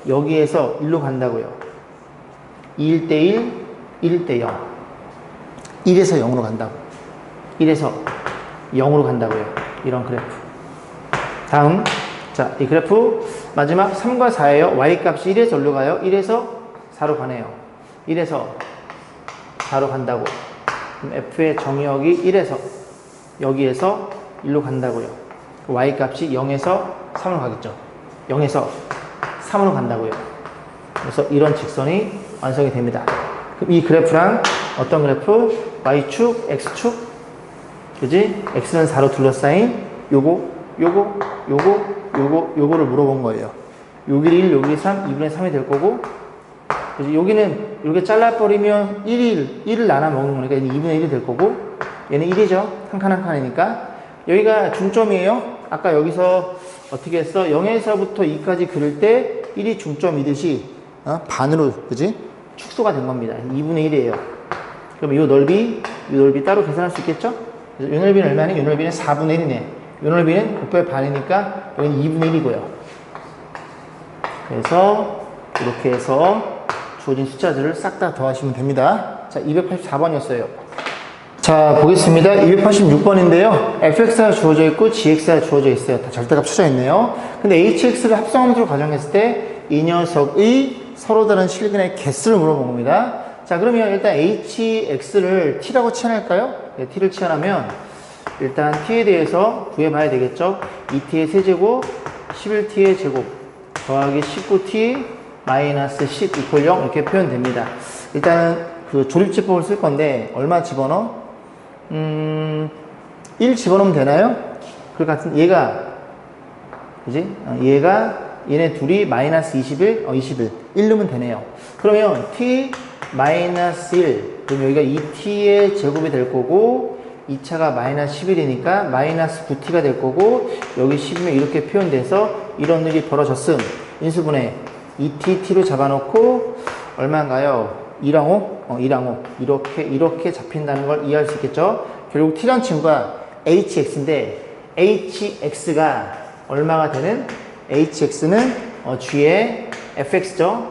여기에서 1로 간다고요. 2일 때 1, 1일 때 0. 1에서 0으로 간다고. 1에서 0으로 간다고요. 이런 그래프. 다음, 자, 이 그래프 마지막 3과 4예요. y값이 1에서 어디로 가요? 1에서 4로 가네요. 1에서 4로 간다고. 그럼 f의 정의역이 1에서 여기에서 1로 간다고요. y값이 0에서 3으로 가겠죠. 0에서 3으로 간다고요. 그래서 이런 직선이 완성이 됩니다. 그럼 이 그래프랑 어떤 그래프? y축, x축, 그지? x는 4로 둘러싸인 요거를 물어본 거예요. 여기 1, 여기 3, 2분의 3이 될 거고 그래서 여기는 이렇게 잘라버리면 1을 나눠 먹는 거니까 얘는 2분의 1이 될 거고, 얘는 1이죠. 한 칸 한 칸이니까. 여기가 중점이에요. 아까 여기서 어떻게 했어? 0에서부터 2까지 그릴 때 1이 중점이듯이 반으로, 그지? 축소가 된 겁니다. 2분의 1이에요. 그럼 이 넓이 따로 계산할 수 있겠죠? 그래서 이 넓이는 얼마니? 이 넓이는 4분의 1이네. 이 넓이는 곱할 반이니까 여기는 2분의 1이고요. 그래서 이렇게 해서 주어진 숫자들을 싹 다 더하시면 됩니다. 자, 284번이었어요. 자, 보겠습니다. 286번인데요. fx가 주어져 있고 gx가 주어져 있어요. 다 절대값 쳐져 있네요. 근데 hx를 합성함수로 가정했을 때 이 녀석의 서로 다른 실근의 개수를 물어본 겁니다. 자, 그러면 일단 hx를 t라고 치환할까요? 네, t를 치환하면 일단 t에 대해서 구해봐야 되겠죠. 2t의 세제곱, 11t의 제곱 더하기 19t 마이너스 10 이퀄 0 이렇게 표현됩니다. 일단은 그 조립제법을 쓸 건데 얼마 집어넣어? 1 집어넣으면 되나요? 그 같은 얘가 그지? 얘네 둘이 마이너스 21, 21 1 넣으면 되네요. 그러면 t 마이너스 1 그럼 여기가 2t의 제곱이 될 거고 2차가 마이너스 11이니까 마이너스 9t가 될 거고 여기 10이면 이렇게 표현돼서 이런 일이 벌어졌음. 인수분해 2t, t로 잡아놓고 얼마인가요? 2랑 5? 2랑 5 이렇게 잡힌다는 걸 이해할 수 있겠죠? 결국 t란 친구가 hx인데 hx가 얼마가 되는? hx는 g의 fx죠?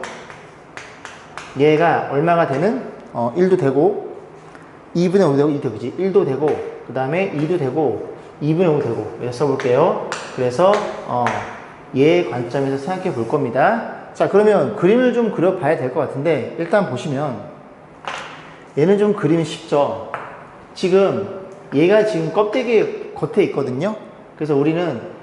얘가 얼마가 되는? 1도 되고 2분의 5도 되고 2도 되고 그치? 1도 되고 그 다음에 2도 되고 2분의 5 되고 이렇게 써볼게요. 그래서 얘의 관점에서 생각해 볼 겁니다. 자, 그러면 그림을 좀 그려봐야 될 것 같은데 일단 보시면 얘는 좀 그림이 쉽죠. 지금 얘가 지금 껍데기 겉에 있거든요. 그래서 우리는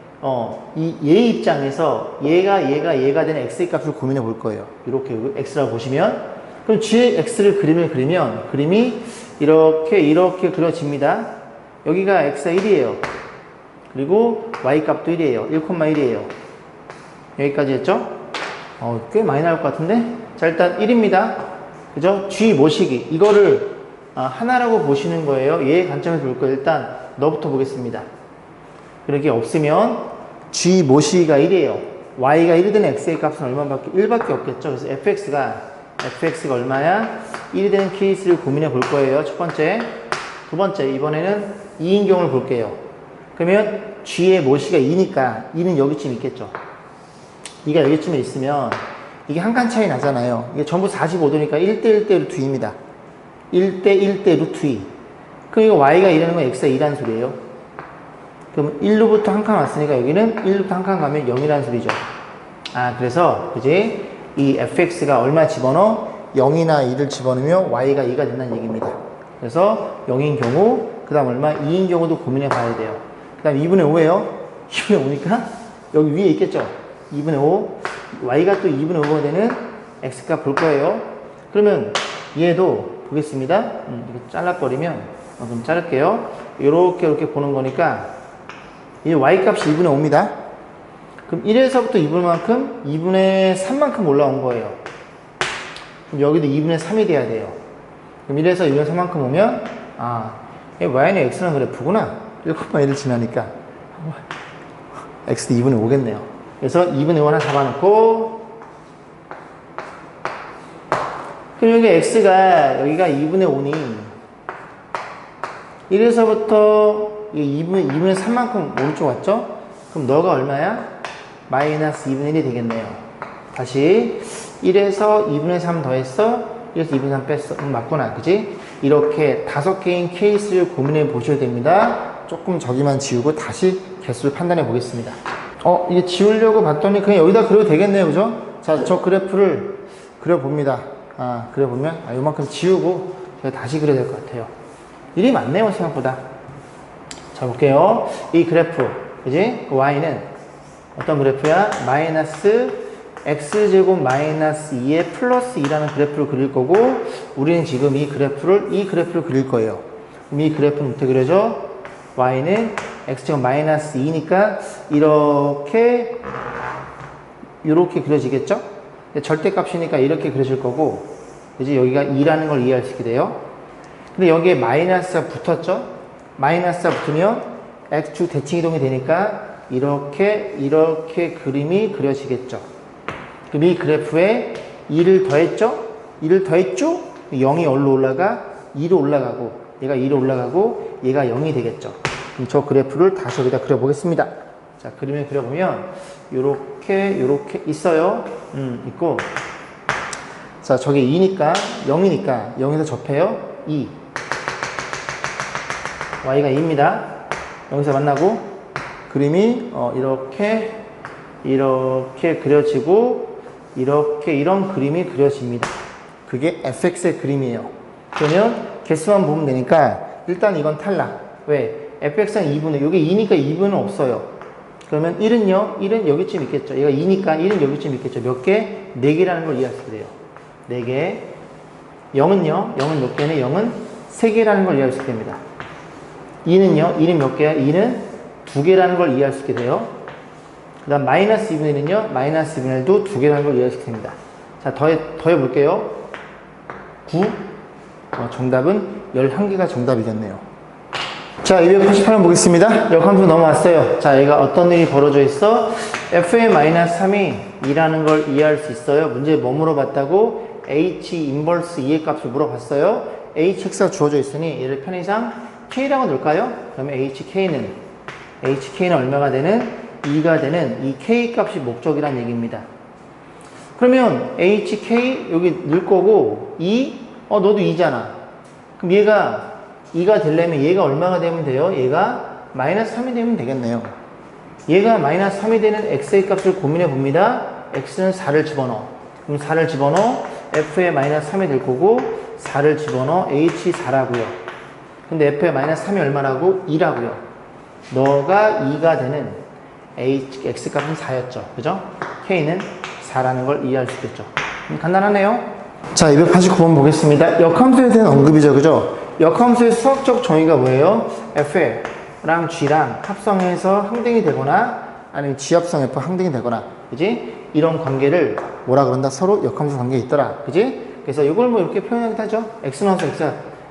얘 입장에서 얘가 되는 x의 값을 고민해 볼 거예요. 이렇게 x라고 보시면 그럼 g의 x를 그림을 그리면 그림이 이렇게 그려집니다. 여기가 x가 1이에요. 그리고 y 값도 1이에요. 1,1이에요. 여기까지 했죠? 꽤 많이 나올 것 같은데? 자, 일단 1입니다. 그죠? g 모시기. 이거를 하나라고 보시는 거예요. 얘의 관점에서 볼 거예요. 일단 너부터 보겠습니다. 그렇게 없으면 g 모시기가 1이에요. y가 1이 되는 x의 값은 1밖에 없겠죠. 그래서 fx가 얼마야? 1이 되는 케이스를 고민해 볼 거예요. 첫 번째. 두 번째, 이번에는 2인 경우를 볼게요. 그러면 g의 모시기가 2니까 2는 여기쯤 있겠죠. 2가 여기쯤에 있으면 이게 한 칸 차이 나잖아요. 이게 전부 45도니까 1대 1대 루트 2입니다. 1대 1대 루트 2. 그럼 이거 y가 2라는 건 x가 2라는 소리예요. 그럼 1로부터 한 칸 왔으니까 여기는 1로부터 한 칸 가면 0이라는 소리죠. 그래서 그지? 이 fx가 얼마 집어넣어? 0이나 2를 집어넣으면 y가 2가 된다는 얘기입니다. 그래서 0인 경우 그 다음 얼마? 2인 경우도 고민해 봐야 돼요. 그 다음 2분의 5예요. 2분의 5니까 여기 위에 있겠죠. 2분의 5 y가 또 2분의 5가 되는 x값 볼 거예요. 그러면 얘도 보겠습니다. 이렇게 잘라버리면 그럼 자를게요. 이렇게 보는 거니까 이 y값이 2분의 5입니다. 그럼 1에서부터 2분만큼 2분의 3만큼 올라온 거예요. 그럼 여기도 2분의 3이 돼야 돼요. 그럼 1에서 2분의 3만큼 오면 y는 x는 그래프구나. 1,1을 지나니까 x도 2분의 5겠네요. 그래서 2분의 5 하나 잡아놓고 그럼 여기 x가 여기가 2분의 5니 1에서부터 2분의 3만큼 오른쪽 왔죠? 그럼 너가 얼마야? 마이너스 2분의 1이 되겠네요. 다시 1에서 2분의 3 더했어? 1에서 2분의 3 뺐어? 맞구나. 그지? 이렇게 5개인 케이스를 고민해 보셔야 됩니다. 조금 저기만 지우고 다시 개수를 판단해 보겠습니다. 이게 지우려고 봤더니 그냥 여기다 그려도 되겠네요. 그죠? 자, 저 그래프를 그려봅니다. 그려보면 요만큼 지우고 제가 다시 그려야 될 것 같아요. 일이 많네요. 생각보다. 자, 볼게요. 이 그래프, 그지? 그 y는 어떤 그래프야? 마이너스 x제곱 마이너스 2에 플러스 2라는 그래프를 그릴 거고, 우리는 지금 이 그래프를 그릴 거예요. 그럼 이 그래프는 어떻게 그려져? y는 x제곱 마이너스 2니까 이렇게 그려지겠죠? 절대값이니까 이렇게 그려질 거고, 이제 여기가 2라는 걸 이해할 수 있게 돼요. 근데 여기에 마이너스가 붙었죠? 마이너스가 붙으면 x축 대칭 이동이 되니까 이렇게 그림이 그려지겠죠. 그럼 이 그래프에 2를 더했죠? 2를 더했죠? 0이 어디로 올라가? 2로 올라가고, 얘가 2로 올라가고, 얘가 0이 되겠죠. 그럼 저 그래프를 다시 여기다 그려보겠습니다. 자, 그림을 그려보면 요렇게 있어요. 있고, 자, 저게 2니까 0이니까 0에서 접해요. 2. y가 2입니다. 여기서 만나고 그림이 이렇게 그려지고 이런 그림이 그려집니다. 그게 fx의 그림이에요. 그러면 개수만 보면 되니까 일단 이건 탈락. 왜? fx는 2분의, 여기 2니까 2분은 없어요. 그러면 1은요? 1은 여기쯤 있겠죠. 얘가 2니까 1은 여기쯤 있겠죠. 몇 개? 4개라는 걸 이해할 수 있게 돼요. 4개. 0은요? 0은 몇 개네? 0은 3개라는 걸 이해할 수 있게 됩니다. 2는요? 2는 몇 개야? 2는 2개라는 걸 이해할 수 있게 돼요. 그 다음 마이너스 2분의 1은요? 마이너스 2분의 1도 2개라는 걸 이해할 수 있게 됩니다. 자, 더해볼게요. 9. 정답은 11개가 정답이겠네요. 자, 288번 보겠습니다. 역함수 넘어왔어요. 자, 얘가 어떤 일이 벌어져 있어? f의 마이너스 3이 2라는 걸 이해할 수 있어요. 문제에 뭐 물어봤다고? h 인버스 2의 값을 물어봤어요. hx가 주어져 있으니 얘를 편의상 k라고 넣을까요? 그러면 hk는 얼마가 되는? 2가 되는 이 k 값이 목적이란 얘기입니다. 그러면 hk 여기 넣을 거고 2? 너도 2잖아. 그럼 얘가 2가 되려면 얘가 얼마가 되면 돼요? 얘가 마이너스 3이 되면 되겠네요. 얘가 마이너스 3이 되는 x의 값을 고민해 봅니다. x는 4를 집어넣어. 그럼 4를 집어넣어. f의 마이너스 3이 될 거고 4를 집어넣어. h 4라고요. 근데 f의 마이너스 3이 얼마라고? 2라고요. 너가 2가 되는 x값은 4였죠. 그죠? k는 4라는 걸 이해할 수 있겠죠. 간단하네요. 자, 289번 보겠습니다. 역함수에 대한 언급이죠. 그죠? 역함수의 수학적 정의가 뭐예요? f랑 g랑 합성해서 항등이 되거나 아니면 g합성 f 항등이 되거나, 그지? 이런 관계를 뭐라 그런다? 서로 역함수 관계에 있더라. 그지? 그래서 이걸 뭐 이렇게 표현하기도 하죠. x 나와서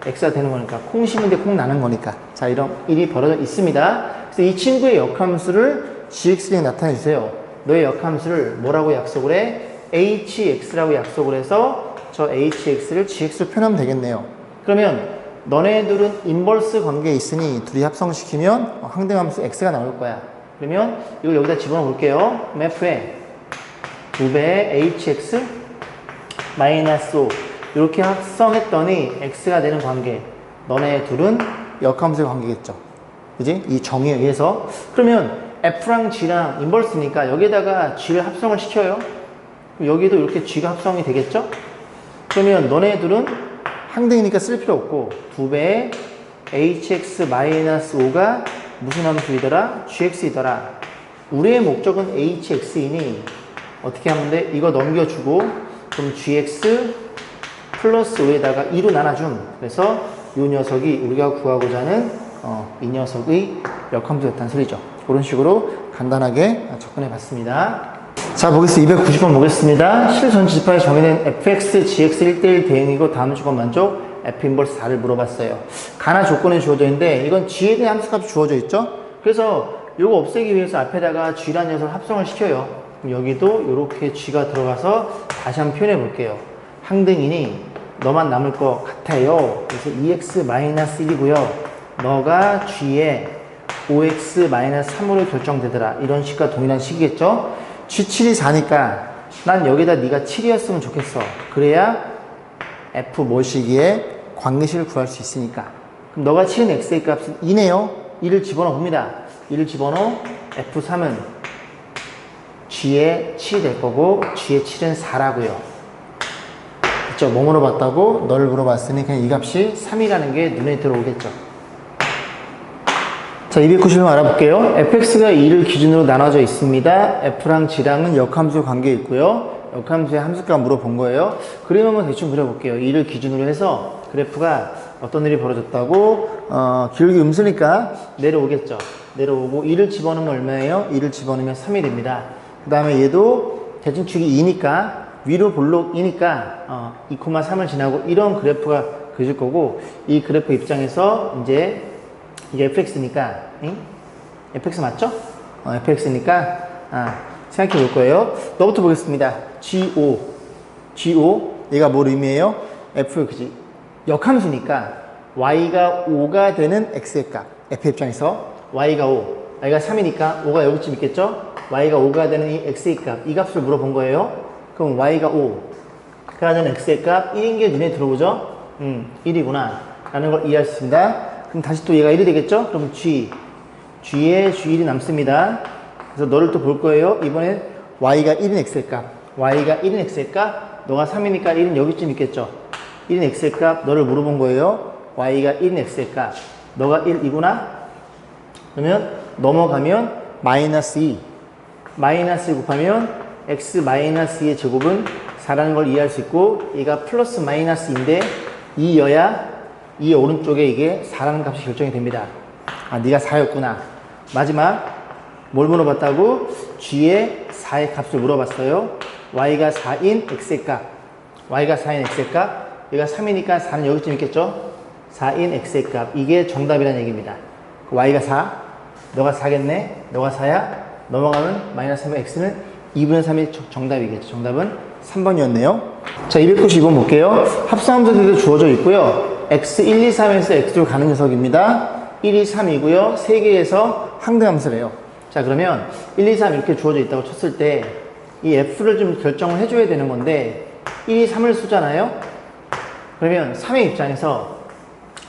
x가 되는 거니까, 콩 심은데 콩 나는 거니까. 자, 이런 일이 벌어져 있습니다. 그래서 이 친구의 역함수를 gx에 나타내 주세요. 너의 역함수를 뭐라고 약속을 해? hx라고 약속을 해서 저 hx를 gx로 표현하면 되겠네요. 그러면 너네들은 인버스 관계에 있으니 둘이 합성시키면 항등함수 x가 나올 거야. 그러면 이걸 여기다 집어넣어 볼게요. f에 2배의 hx 마이너스 5 이렇게 합성했더니 x가 되는 관계. 너네 둘은 역함수의 관계겠죠. 그지? 이 정의에 의해서. 그러면 f랑 g랑 인버스니까 여기다가 g를 합성을 시켜요. 그럼 여기도 이렇게 g가 합성이 되겠죠? 그러면 너네들은 항등이니까 쓸 필요 없고 2배의 hx-5가 무슨 함수이더라? gx이더라. 우리의 목적은 hx이니 어떻게 하면 돼? 이거 넘겨주고 그럼 gx 플러스 5에다가 2로 나눠줌. 그래서 이 녀석이 우리가 구하고자 하는 이 녀석의 역함수였다는 소리죠. 그런 식으로 간단하게 접근해 봤습니다. 자, 보겠습니다. 290번 보겠습니다. 실전지파에 정의된 fx, gx 1대1 대응이고 다음 조건 만족 f 인버스 4를 물어봤어요. 가나 조건이 주어져 있는데 이건 g에 대한 함수값이 주어져 있죠. 그래서 이거 없애기 위해서 앞에다가 g라는 녀석을 합성을 시켜요. 그럼 여기도 이렇게 g가 들어가서 다시 한번 표현해 볼게요. 항등이니 너만 남을 것 같아요. 그래서 2x-1이고요. 너가 g에 5x-3으로 결정되더라. 이런 식과 동일한 식이겠죠. G7이 4니까 난 여기다 네가 7이었으면 좋겠어. 그래야 F 뭐시기에 관계식을 구할 수 있으니까. 그럼 너가 치는 X의 값은 2네요. 2를 집어넣어 봅니다. 2를 집어넣어 F3은 G의 7이 될 거고 G의 7은 4라고요. 그쵸? 뭐 물어봤다고? 너를 물어봤으니 그냥 이 값이 3이라는 게 눈에 들어오겠죠. 자, 290번 알아볼게요. fx가 2를 기준으로 나눠져 있습니다. f랑 g랑은 역함수 관계에 있고요. 역함수의 함수값 물어본 거예요. 그림 한번 대충 그려볼게요. 2를 기준으로 해서 그래프가 어떤 일이 벌어졌다고 기울기 음수니까 내려오겠죠. 내려오고 2를 집어넣으면 얼마예요? 2를 집어넣으면 3이 됩니다. 그 다음에 얘도 대칭축이 2니까 위로 볼록이니까 2,3을 지나고 이런 그래프가 그려질 거고, 이 그래프 입장에서 이제 이게 fx니까, fx 맞죠? fx니까 생각해 볼 거예요. 너부터 보겠습니다. G5 얘가 뭘 의미해요? f 그지 역함수니까 y가 5가 되는 x의 값, f 입장에서 y가 5, y가 3이니까 5가 여기쯤 있겠죠? y가 5가 되는 이 x의 값, 이 값을 물어본 거예요. 그럼 y가 5가 되는 x의 값 1인 게 눈에 들어오죠? 1이구나 라는 걸 이해할 수 있습니다. 그럼 다시 또 얘가 1이 되겠죠? 그럼 g에 g1이 남습니다. 그래서 너를 또 볼 거예요. 이번엔 y가 1인 x의 값, y가 1인 x의 값, 너가 3이니까 1은 여기쯤 있겠죠? 1인 x의 값 너를 물어본 거예요. y가 1인 x의 값, 너가 1이구나? 그러면 넘어가면 마이너스 2 곱하면 x 마이너스 2의 제곱은 4라는 걸 이해할 수 있고, 얘가 플러스 마이너스인데 2여야 2의 오른쪽에 이게 4라는 값이 결정이 됩니다. 네가 4였구나. 마지막 뭘 물어봤다고? g의 4의 값을 물어봤어요. y가 4인 x의 값, y가 4인 x의 값, 얘가 3이니까 4는 여기쯤 있겠죠? 4인 x의 값, 이게 정답이라는 얘기입니다. y가 4, 너가 4겠네? 너가 4야? 넘어가면 마이너스 3의 x는 2분의 3이 정답이겠죠. 정답은 3번이었네요. 자, 292번 볼게요. 합성함수들도 주어져 있고요. x 1, 2, 3에서 x로 가는 녀석입니다. 1, 2, 3이고요. 3개에서 항등함수래요. 자, 그러면 1, 2, 3 이렇게 주어져 있다고 쳤을 때 이 f를 좀 결정을 해줘야 되는 건데 1, 2, 3을 쓰잖아요. 그러면 3의 입장에서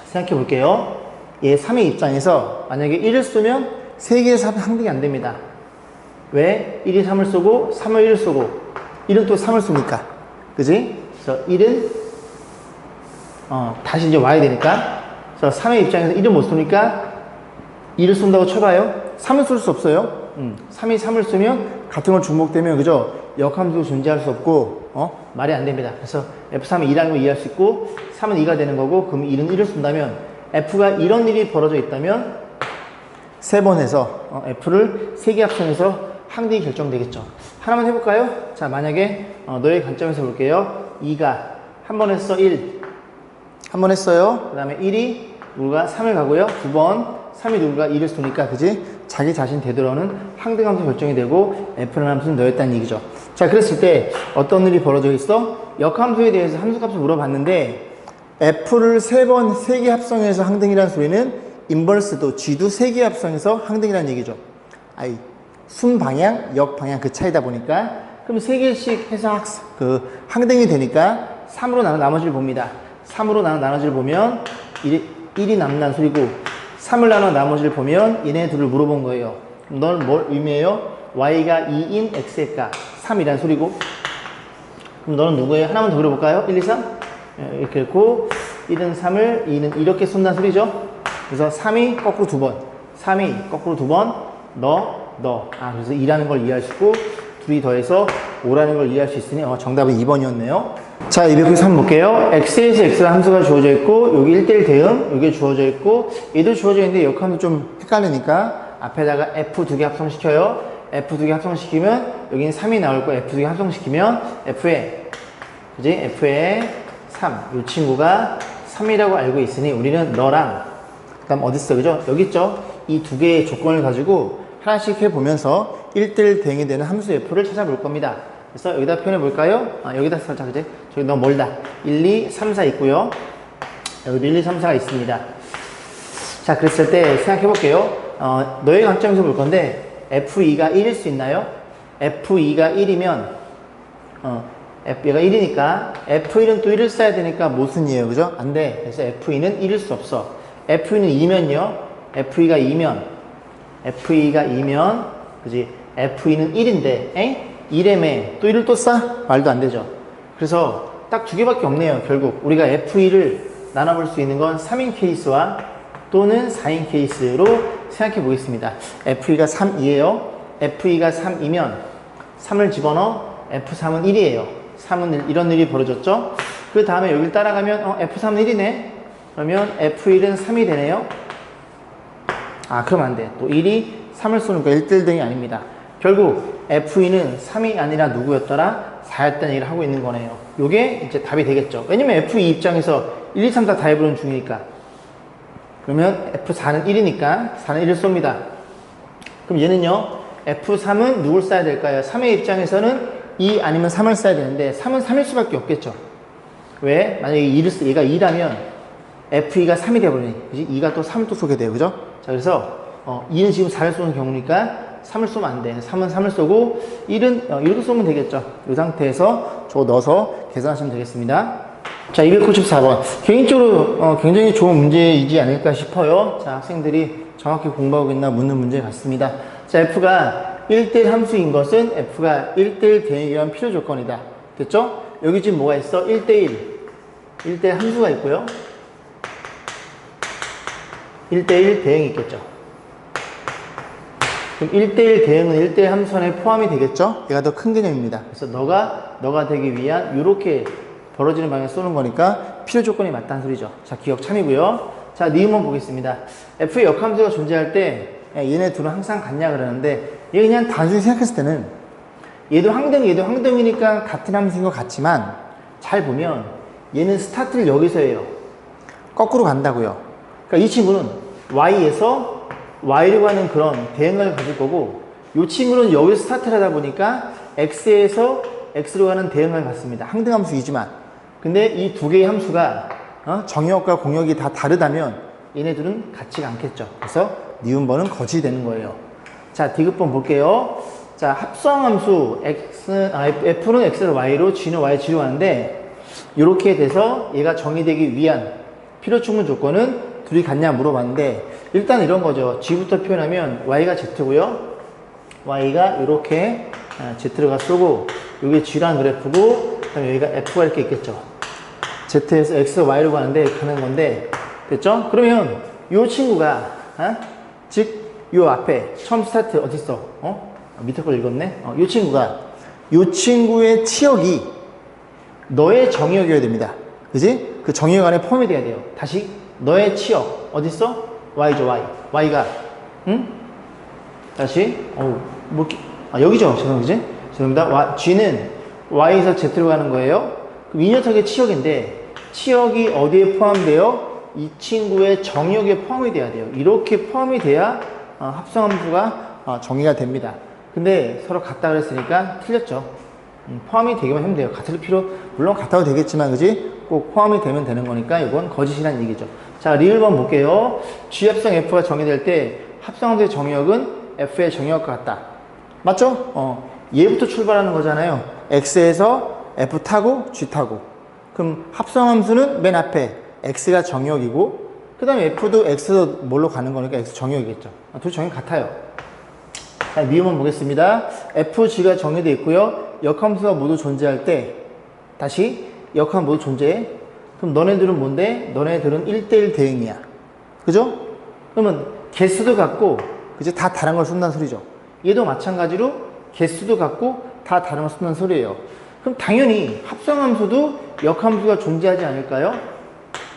생각해 볼게요. 얘 3의 입장에서 만약에 1을 쓰면 3개에서 항등이 안 됩니다. 왜? 1, 2, 3을 쓰고 3을 1을 쓰고 1은 또 3을 쓰니까, 그지? 그래서 1은 다시 이제 와야 되니까, 그래서 3의 입장에서 1을 못 쓰니까 2를 쓴다고 쳐봐요. 3을 쓸 수 없어요. 3이 3을 쓰면 같은 걸 중복되면, 그죠? 역함수도 존재할 수 없고 말이 안 됩니다. 그래서 F3은 2라는 걸 이해할 수 있고 3은 2가 되는 거고, 그럼 1은 1을 쓴다면 F가 이런 일이 벌어져 있다면 3번 해서 F를 3개 합성해서 항등이 결정되겠죠. 하나만 해볼까요? 자, 만약에 너의 관점에서 볼게요. 2가 한 번 했어. 1 한 번 했어요. 그 다음에 1이 누가 3을 가고요. 2번 3이 누가 2를 쏘니까, 그지? 자기 자신 되돌아오는 항등함수 결정이 되고 F라는 함수는 너였다는 얘기죠. 자, 그랬을 때 어떤 일이 벌어져 있어? 역함수에 대해서 함수값을 물어봤는데 F를 3번 3개 합성해서 항등이라는 소리는 인버스도 G도 3개 합성해서 항등이라는 얘기죠. 순방향, 역방향 그 차이다 보니까, 그럼 3개씩 해서 항등이 되니까 3으로 나머지를 봅니다. 3으로 나머지를 보면 1이 남는다는 소리고, 3을 나눠 나머지를 보면 얘네 둘을 물어본 거예요. 그럼 너는 뭘 의미해요? y가 2인 x의 값 3이라는 소리고, 그럼 너는 누구예요? 하나만 더 그려볼까요? 1, 2, 3 이렇게 했고, 1은 3을 2는 이렇게 쏜다는 소리죠. 그래서 3이 거꾸로 2번, 3이 거꾸로 2번, 그래서 2라는 걸 이해할 수 있고, 둘이 더해서 5라는 걸 이해할 수 있으니 정답은 2번이었네요. 자, 293 볼게요. x에서 x라는 함수가 주어져 있고, 여기 1대1 대응, 여기 주어져 있고, 얘도 주어져 있는데 역함수 좀 헷갈리니까 앞에다가 f 2개 합성시켜요. f 2개 합성시키면 여기는 3이 나올 거예요. f 2개 합성시키면 f에 3, 이 친구가 3이라고 알고 있으니 우리는 너랑, 그 다음 어딨어, 그죠? 여기 있죠? 이 두 개의 조건을 가지고 하나씩 해보면서 1대1 대응이 되는 함수 f를 찾아볼 겁니다. 그래서 여기다 표현해 볼까요? 여기다 살짝, 그지? 저기 너무 멀다. 1, 2, 3, 4 있고요. 여기도 1, 2, 3, 4가 있습니다. 자, 그랬을 때 생각해 볼게요. 너의 관점에서 볼 건데, F2가 1일 수 있나요? F2가 1이면, 얘가 1이니까, F1은 또 1을 써야 되니까 모순이에요. 그죠? 안 돼. 그래서 F2는 1일 수 없어. F2는 2면요. F2가 2면, 그지? F2는 1인데, 1m에 또 1을 또 싸? 말도 안 되죠. 그래서 딱 두 개밖에 없네요. 결국 우리가 F2를 나눠볼 수 있는 건 3인 케이스와 또는 4인 케이스로 생각해 보겠습니다. F2가 3이에요. F2가 3이면 3을 집어넣어. F3은 1이에요. 3은 1, 이런 일이 벌어졌죠. 그 다음에 여기를 따라가면 F3은 1이네. 그러면 F1은 3이 되네요. 그럼 안 돼. 또 1이 3을 쏘니까 1대1 등이 아닙니다. 결국 F2는 3이 아니라 누구였더라? 4였다는 얘기를 하고 있는 거네요. 요게 이제 답이 되겠죠. 왜냐면 F2 입장에서 1, 2, 3, 4 다 해보는 중이니까. 그러면 F4는 1이니까 4는 1을 쏩니다. 그럼 얘는요, F3은 누굴 써야 될까요? 3의 입장에서는 2 아니면 3을 써야 되는데 3은 3일 수밖에 없겠죠. 왜? 만약에 얘가 2라면 F2가 3이 되어버리니, 그지? 2가 또 3을 또 쏘게 돼요. 그죠? 자, 그래서 2는 지금 4를 쏘는 경우니까 3을 쏘면 안 돼. 3은 3을 쏘고 1은 이렇게 쏘면 되겠죠. 이 상태에서 저거 넣어서 계산하시면 되겠습니다. 자, 294번. 개인적으로 굉장히 좋은 문제이지 않을까 싶어요. 자, 학생들이 정확히 공부하고 있나 묻는 문제 같습니다. 자, F가 1대1 함수인 것은 F가 1대1 대응에 의한 필요 조건이다. 됐죠? 여기 지금 뭐가 있어? 1대1. 1대1 함수가 있고요. 1대1 대응이 있겠죠. 그럼 1대1 대응은 1대1 함수 안에 포함이 되겠죠? 얘가 더 큰 개념입니다. 그래서 너가 되기 위한 이렇게 벌어지는 방향에 쏘는 거니까 필요 조건이 맞다는 소리죠. 자, 기억 참이고요. 자, 니은만 보겠습니다. F의 역함수가 존재할 때 얘네 둘은 항상 같냐 그러는데 얘 그냥 단순히 생각했을 때는 얘도 항등이니까 같은 함수인 것 같지만 잘 보면 얘는 스타트를 여기서 해요. 거꾸로 간다고요. 그러니까 이 친구는 Y에서 Y로 가는 그런 대응을 가질 거고 이 친구는 여기서 스타트를 하다 보니까 X에서 X로 가는 대응을 갖습니다. 항등함수이지만 근데 이 두 개의 함수가 정역과 공역이 다 다르다면 얘네들은 같지가 않겠죠. 그래서 니은번은 거짓이 되는 거예요. 자, 디귿번 볼게요. 자, 합성함수 F는 X로 Y로 G는 Y, G로 가는데 이렇게 돼서 얘가 정의되기 위한 필요충분 조건은 둘이 같냐 물어봤는데 일단 이런 거죠. G부터 표현하면 Y가 Z고요. Y가 이렇게 Z가 쏘고 이게 G라는 그래프고 그다음에 여기가 F가 이렇게 있겠죠. Z에서 X에서 Y로 가는 건데 됐죠? 그러면 이 친구가 즉 요 앞에 처음 스타트 어딨어? 밑에 걸 읽었네? 이 친구가 이 친구의 치역이 너의 정의역이어야 됩니다. 그지? 그 정의역 안에 포함이 돼야 돼요. 다시 너의 치역 어딨어? Y죠. Y가 다시 여기죠. 죄송합니다. G는 Y에서 Z로 가는 거예요. 그럼 이 녀석의 치역인데 치역이 어디에 포함돼요? 이 친구의 정의역에 포함이 돼야 돼요. 이렇게 포함이 돼야 합성함수가 정의가 됩니다. 근데 서로 같다 그랬으니까 틀렸죠. 포함이 되기만 하면 돼요. 같을 필요 물론 같아도 되겠지만 그지? 꼭 포함이 되면 되는 거니까 이건 거짓이란 얘기죠. 자, 리을번 볼게요. G 합성 F가 정의될 때 합성함수의 정의역은 F의 정의역과 같다. 맞죠? 얘부터 출발하는 거잖아요. X에서 F 타고 G 타고. 그럼 합성함수는 맨 앞에 X가 정의역이고 그 다음에 F도 X에서 뭘로 가는 거니까 X 정의역이겠죠. 둘 정의 같아요. 자, 미음은 보겠습니다. F, G가 정의되어 있고요. 역함수가 모두 존재할 때 다시 역함 모두 존재해. 그럼 너네들은 뭔데? 너네들은 1대1 대응이야. 그죠? 그러면 개수도 같고 그지? 다 다른 걸 쏜다는 소리죠. 얘도 마찬가지로 개수도 같고 다 다른 걸 쏜다는 소리예요. 그럼 당연히 합성함수도 역함수가 존재하지 않을까요?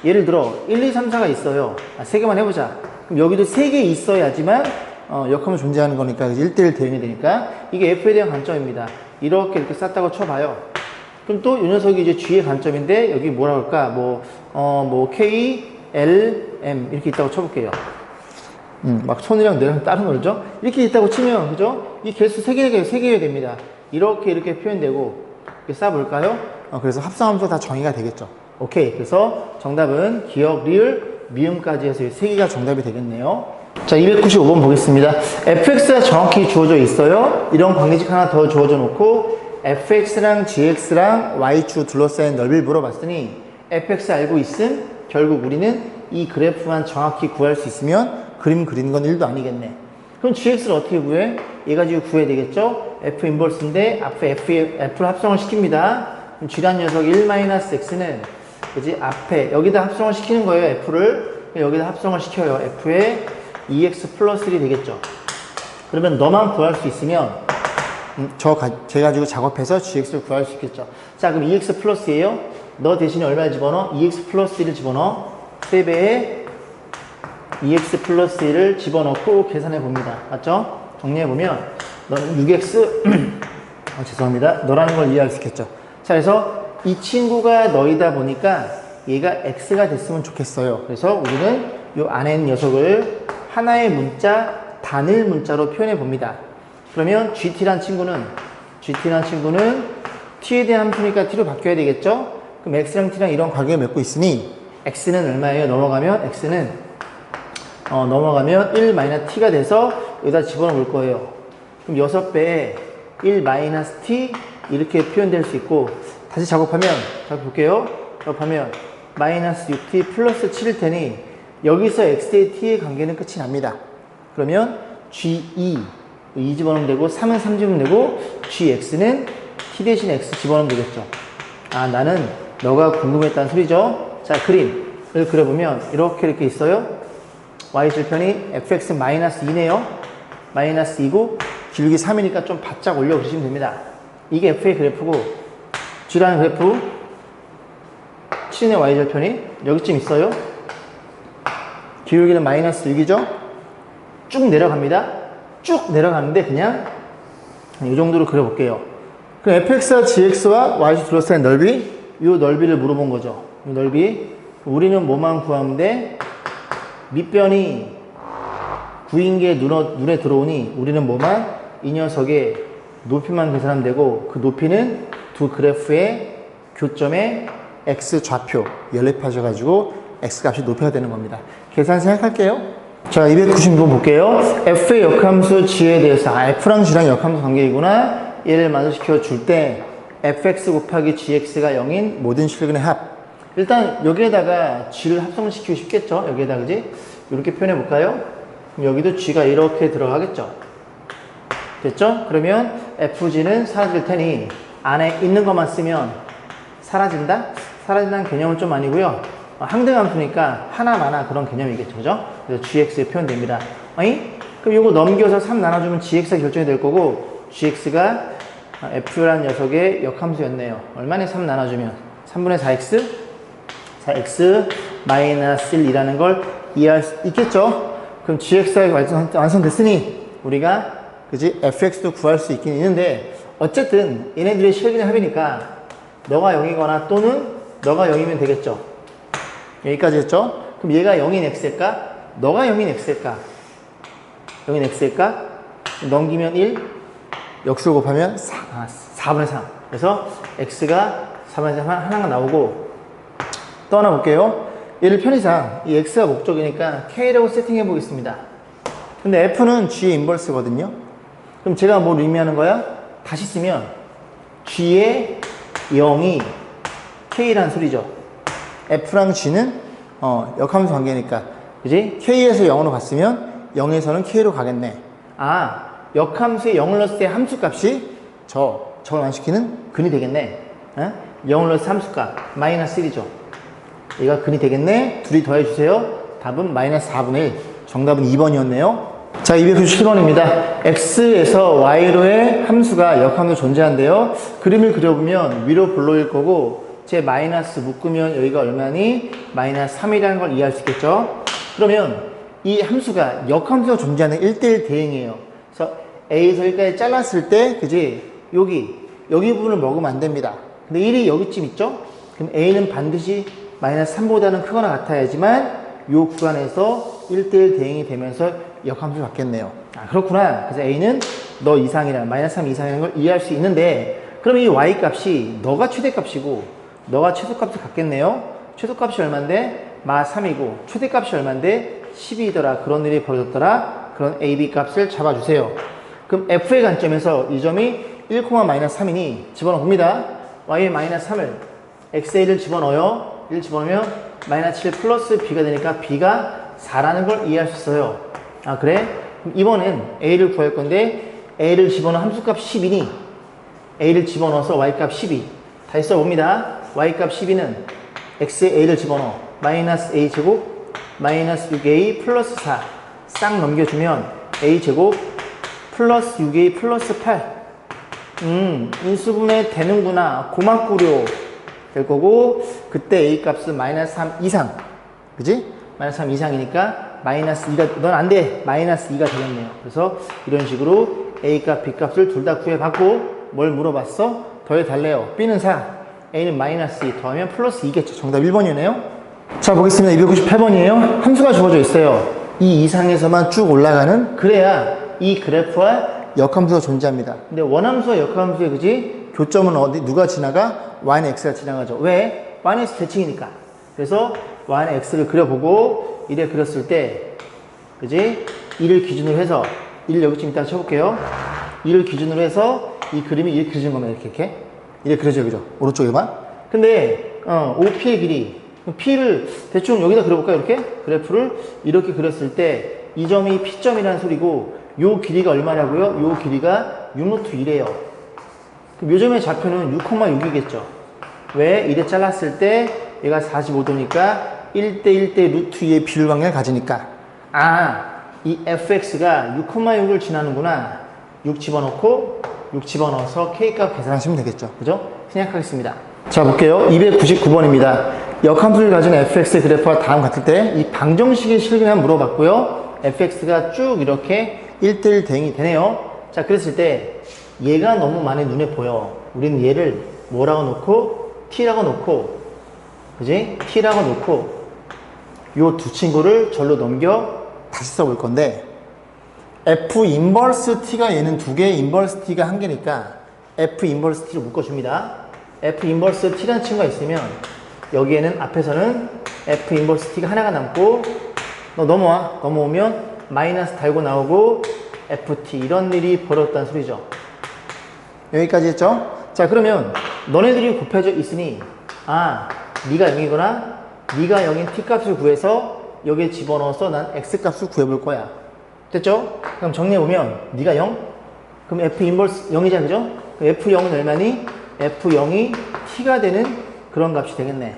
예를 들어 1, 2, 3, 4가 있어요. 3개만 해보자. 그럼 여기도 3개 있어야지만 역함수 존재하는 거니까 1대1 대응이 되니까 이게 F에 대한 관점입니다. 이렇게 쌌다고 쳐봐요. 그럼 또 이 녀석이 이제 G의 관점인데 여기 뭐라 그럴까? K, L, M 이렇게 있다고 쳐볼게요. 막 손이랑 뇌랑 다른 거죠? 이렇게 있다고 치면 그죠? 이 개수 3개여야 됩니다. 이렇게 표현되고 이렇게 싸볼까요? 그래서 합성함수 다 정의가 되겠죠. 오케이. 그래서 정답은 기억, 리을, 미음까지 해서 3개가 정답이 되겠네요. 자, 295번 보겠습니다. fx가 정확히 주어져 있어요. 이런 관계식 하나 더 주어져 놓고 fx랑 gx랑 y축 둘러싸인 넓이를 물어봤으니 fx 알고 있음 결국 우리는 이 그래프만 정확히 구할 수 있으면 그림 그리는 건 1도 아니겠네. 그럼 gx를 어떻게 구해? 얘 가지고 구해야 되겠죠? f 인버스인데 앞에 f를 합성을 시킵니다. 그럼 g란 녀석 1-x는 그지? 앞에 여기다 합성을 시키는 거예요. f를 여기다 합성을 시켜요. f에 2x 플러스 1이 되겠죠. 그러면 너만 구할 수 있으면 쟤 가지고 작업해서 gx를 구할 수 있겠죠. 자, 그럼 2x 플러스예요. 너 대신에 얼마를 집어넣어? 2x 플러스 1을 집어넣어. 3배에 2x 플러스 1을 집어넣고 계산해 봅니다. 맞죠? 정리해 보면 너는 6x 죄송합니다. 너라는 걸 이해할 수 있겠죠. 자, 그래서 이 친구가 너이다 보니까 얘가 x가 됐으면 좋겠어요. 그래서 우리는 이 안에 있는 녀석을 하나의 문자, 단일 문자로 표현해 봅니다. 그러면 gt란 친구는 t에 대한 함수니까 t로 바뀌어야 되겠죠? 그럼 x랑 t랑 이런 관계를 맺고 있으니 x는 얼마예요? 넘어가면 x는 넘어가면 1-t가 돼서 여기다 집어넣을 거예요. 그럼 6배에 1-t 이렇게 표현될 수 있고, 다시 작업하면 마이너스 6t 플러스 7일 테니 여기서 x대 t의 관계는 끝이 납니다. 그러면 g2 2 집어넣으면 되고 3은 3 집으면 되고 gx는 t 대신 x 집어넣으면 되겠죠. 아, 나는 너가 궁금했다는 소리죠. 자, 그림을 그려보면 이렇게 있어요. y절편이 fx 마이너스 2네요. 마이너스 2고 기울기 3이니까 좀 바짝 올려 그리시면 됩니다. 이게 f의 그래프고 g라는 그래프 7의 y절편이 여기쯤 있어요. 기울기는 마이너스 6이죠. 쭉 내려갑니다. 쭉 내려가는데 그냥 이 정도로 그려볼게요. 그럼 fx와 gx와 y축 둘러싸인 넓이, 이 넓이를 물어본 거죠. 이 넓이. 우리는 뭐만 구하면 돼? 밑변이 9인 게 눈에 들어오니 우리는 뭐만? 이 녀석의 높이만 계산하면 되고, 그 높이는 두 그래프의 교점의 x 좌표 연립하셔가지고 x 값이 높이가 되는 겁니다. 계산 생각할게요. 자, 296번 볼게요. f의 역함수 g에 대해서 f랑 g랑 역함수 관계이구나. 얘를 만족시켜 줄 때 fx 곱하기 gx가 0인 모든 실근의 합. 일단 여기에다가 g를 합성시키고 싶겠죠. 여기에다, 그지? 이렇게 표현해 볼까요? 여기도 g가 이렇게 들어가겠죠. 됐죠? 그러면 fg는 사라질 테니 안에 있는 것만 쓰면 사라진다? 사라진다는 개념은 좀 아니고요. 항등함수니까 하나마나 그런 개념이겠죠. 그죠? 그래서 gx에 표현됩니다. 그럼 이거 넘겨서 3 나눠주면 gx가 결정이 될 거고, gx가 f라는 녀석의 역함수였네요. 얼마나 3 나눠주면? 3분의 4x 마이너스 1이라는 걸 이해할 수 있겠죠? 그럼 gx가 완성됐으니 우리가, 그지? fx도 구할 수 있긴 있는데, 어쨌든 얘네들의 실근의 합이니까 너가 0이거나 또는 너가 0이면 되겠죠. 여기까지 했죠? 그럼 얘가 0인 x일까? 너가 0인 x일까? 0인 x일까? 넘기면 1, 역수 곱하면 4분의 3. 그래서 x가 4분의 3 하나가 나오고, 또 하나 볼게요. 얘를 편의상 이 x가 목적이니까 k라고 세팅해 보겠습니다. 근데 f는 g의 인버스거든요. 그럼 제가 뭘 의미하는 거야? 다시 쓰면 g의 0이 k라는 소리죠. f랑 g는 역함수 관계니까, 그지? k에서 0으로 갔으면 0에서는 k로 가겠네. 아, 역함수에 0을 넣었을 때 함수값이 저걸 완시키는 근이 되겠네. 0을 넣었을 때 함수값 마이너스 1이죠. 얘가 근이 되겠네. 둘이 더해주세요. 답은 마이너스 4분의 1. 정답은 2번이었네요. 자, 297번입니다. x에서 y로의 함수가 역함수 존재한대요. 그림을 그려보면 위로 볼록일 거고, 제 마이너스 묶으면 여기가 얼마니? 마이너스 3이라는 걸 이해할 수 있겠죠? 그러면 이 함수가 역함수가 존재하는 1대1 대응이에요. 그래서 A에서 1까지 잘랐을 때, 그지? 여기 부분을 먹으면 안 됩니다. 근데 1이 여기쯤 있죠? 그럼 A는 반드시 마이너스 3보다는 크거나 같아야지만 이 구간에서 1대1 대응이 되면서 역함수를 받겠네요. 아, 그렇구나. 그래서 A는 너 이상이라는, 마이너스 3 이상이라는 걸 이해할 수 있는데, 그럼 이 Y 값이 너가 최대값이고 너가 최소값을 갖겠네요. 최소값이 얼만데? 마 3이고 최대값이 얼만데? 12더라. 그런 일이 벌어졌더라. 그런 A, B 값을 잡아주세요. 그럼 F의 관점에서 이 점이 1,-3이니 집어넣어 봅니다. Y의 마이너스 3을 XA를 집어넣어요. 1 집어넣으면 마이너스 7 플러스 B가 되니까 B가 4라는 걸 이해할 수 있어요. 아, 그래? 그럼 이번엔 A를 구할 건데 A를 집어넣어 함수값 10이니 A를 집어넣어서 Y값 12. 다시 써봅니다. Y값 12는 X에 A를 집어넣어. 마이너스 A제곱 마이너스 6A 플러스 4 싹 넘겨주면 A제곱 플러스 6A 플러스 8. 인수분해 되는구나. 고맙구려. 될 거고, 그때 A 값은 마이너스 3 이상. 그지? 마이너스 3 이상이니까 마이너스 2가, 넌 안 돼. 마이너스 2가 되겠네요. 그래서 이런 식으로 A 값, B 값을 둘 다 구해봤고, 뭘 물어봤어? 더해달래요. B는 4, A는 마이너스 2 더하면 플러스 2겠죠. 정답 1번이네요. 자, 보겠습니다. 298번이에요. 함수가 주어져 있어요. 이 이상에서만 쭉 올라가는, 그래야 이 그래프와 역함수가 존재합니다. 근데 원함수와 역함수의 그지? 교점은 어디, 누가 지나가? y는 x가 지나가죠. 왜? y는 x 대칭이니까. 그래서 y는 x를 그려보고 이래 그렸을 때, 그지? 1을 기준으로 해서, 1을 여기쯤 이따가 쳐볼게요. 1을 기준으로 해서 이 그림이 이렇게 그려진 겁니다. 이렇게. 이렇게 그려져요. 그죠? 오른쪽에만. 근데, OP의 길이, P를 대충 여기다 그려볼까요? 이렇게? 그래프를 이렇게 그렸을 때, 이 점이 P점이라는 소리고, 요 길이가 얼마냐고요? 요 길이가 6루트 1이에요. 그럼 요점의 좌표는 6,6이겠죠. 왜? 이래 잘랐을 때, 얘가 45도니까 1대 1대 루트 2의 비율 관계를 가지니까. 아, 이 fx가 6,6을 지나는구나. 6 집어넣고 6 집어넣어서 k값 계산하시면 되겠죠. 그죠? 생략하겠습니다. 자, 볼게요. 299번입니다. 역함수를 가진 fx의 그래프와 다음 같을 때 이 방정식의 실근을 한번 물어봤고요. fx가 쭉 이렇게 1대1 대응이 되네요. 자, 그랬을 때 얘가 너무 많이 눈에 보여. 우리는 얘를 뭐라고 놓고 t라고 놓고, 그지? t라고 놓고 요 두 친구를 절로 넘겨 다시 써볼 건데, f 인버스 t가 얘는 두 개, 인버스 t가 한 개니까 f 인버스 t를 묶어줍니다. f 인버스 t라는 친구가 있으면 여기에는 앞에서는 f 인버스 t가 하나가 남고, 너 넘어와. 넘어오면 마이너스 달고 나오고 ft, 이런 일이 벌어졌다는 소리죠. 여기까지 했죠? 자, 그러면 너네들이 곱해져 있으니, 아, 네가 0이구나. 네가 0인 t값을 구해서 여기에 집어넣어서 난 x값을 구해볼 거야. 됐죠? 그럼 정리해보면 네가 0? 그럼 f 인버스 0이잖아, 그죠? f0은 얼마니? f0이 t가 되는 그런 값이 되겠네.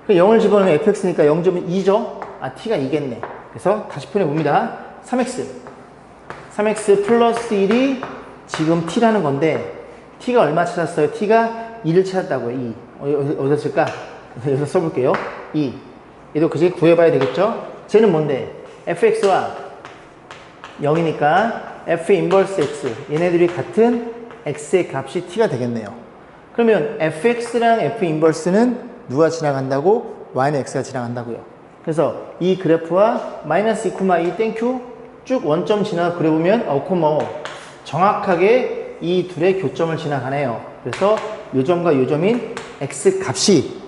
0을 집어넣으면 fx니까 0.2죠? 아, t가 2겠네. 그래서 다시 표현해봅니다. 3x 플러스 1이 지금 t라는 건데, t가 얼마 찾았어요? t가 2를 찾았다고요. 2. 어디서 쓸까? 여기서 써볼게요. 2. 얘도 그지 구해봐야 되겠죠? 쟤는 뭔데? fx와 0이니까 f 인버스 x, 얘네들이 같은 x의 값이 t가 되겠네요. 그러면 fx랑 f 인버스는 누가 지나간다고? y는 x가 지나간다고요. 그래서 이 그래프와 마이너스 2,2 땡큐 쭉 원점 지나 그려보면 5,5 정확하게 이 둘의 교점을 지나가네요. 그래서 요점과 요점인 x 값이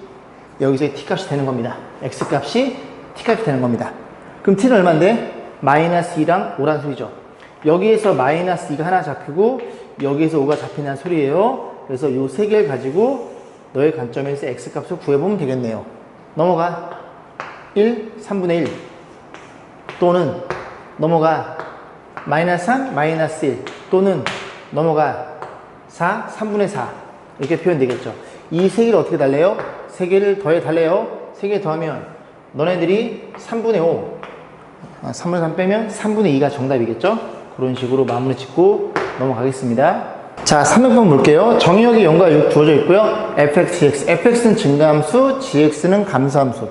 여기서 t 값이 되는 겁니다. x 값이 t 값이 되는 겁니다. 그럼 t는 얼마인데? 마이너스 2랑 5란 소리죠. 여기에서 마이너스 2가 하나 잡히고 여기에서 5가 잡힌다는 소리예요. 그래서 요 세 개를 가지고 너의 관점에서 x 값을 구해보면 되겠네요. 넘어가 1, 3분의 1 또는 넘어가 마이너스 3, 마이너스 1 또는 넘어가 4, 3분의 4 이렇게 표현되겠죠. 이 세 개를 어떻게 달래요? 세 개를 더해 달래요. 세 개 더하면 너네들이 3분의 5 3분의 3 빼면 3분의 2가 정답이겠죠? 그런 식으로 마무리 짓고 넘어가겠습니다. 자, 300번 볼게요. 정의역이 0과 6 주어져 있고요. fx, gx. fx는 증가함수, gx는 감소함수.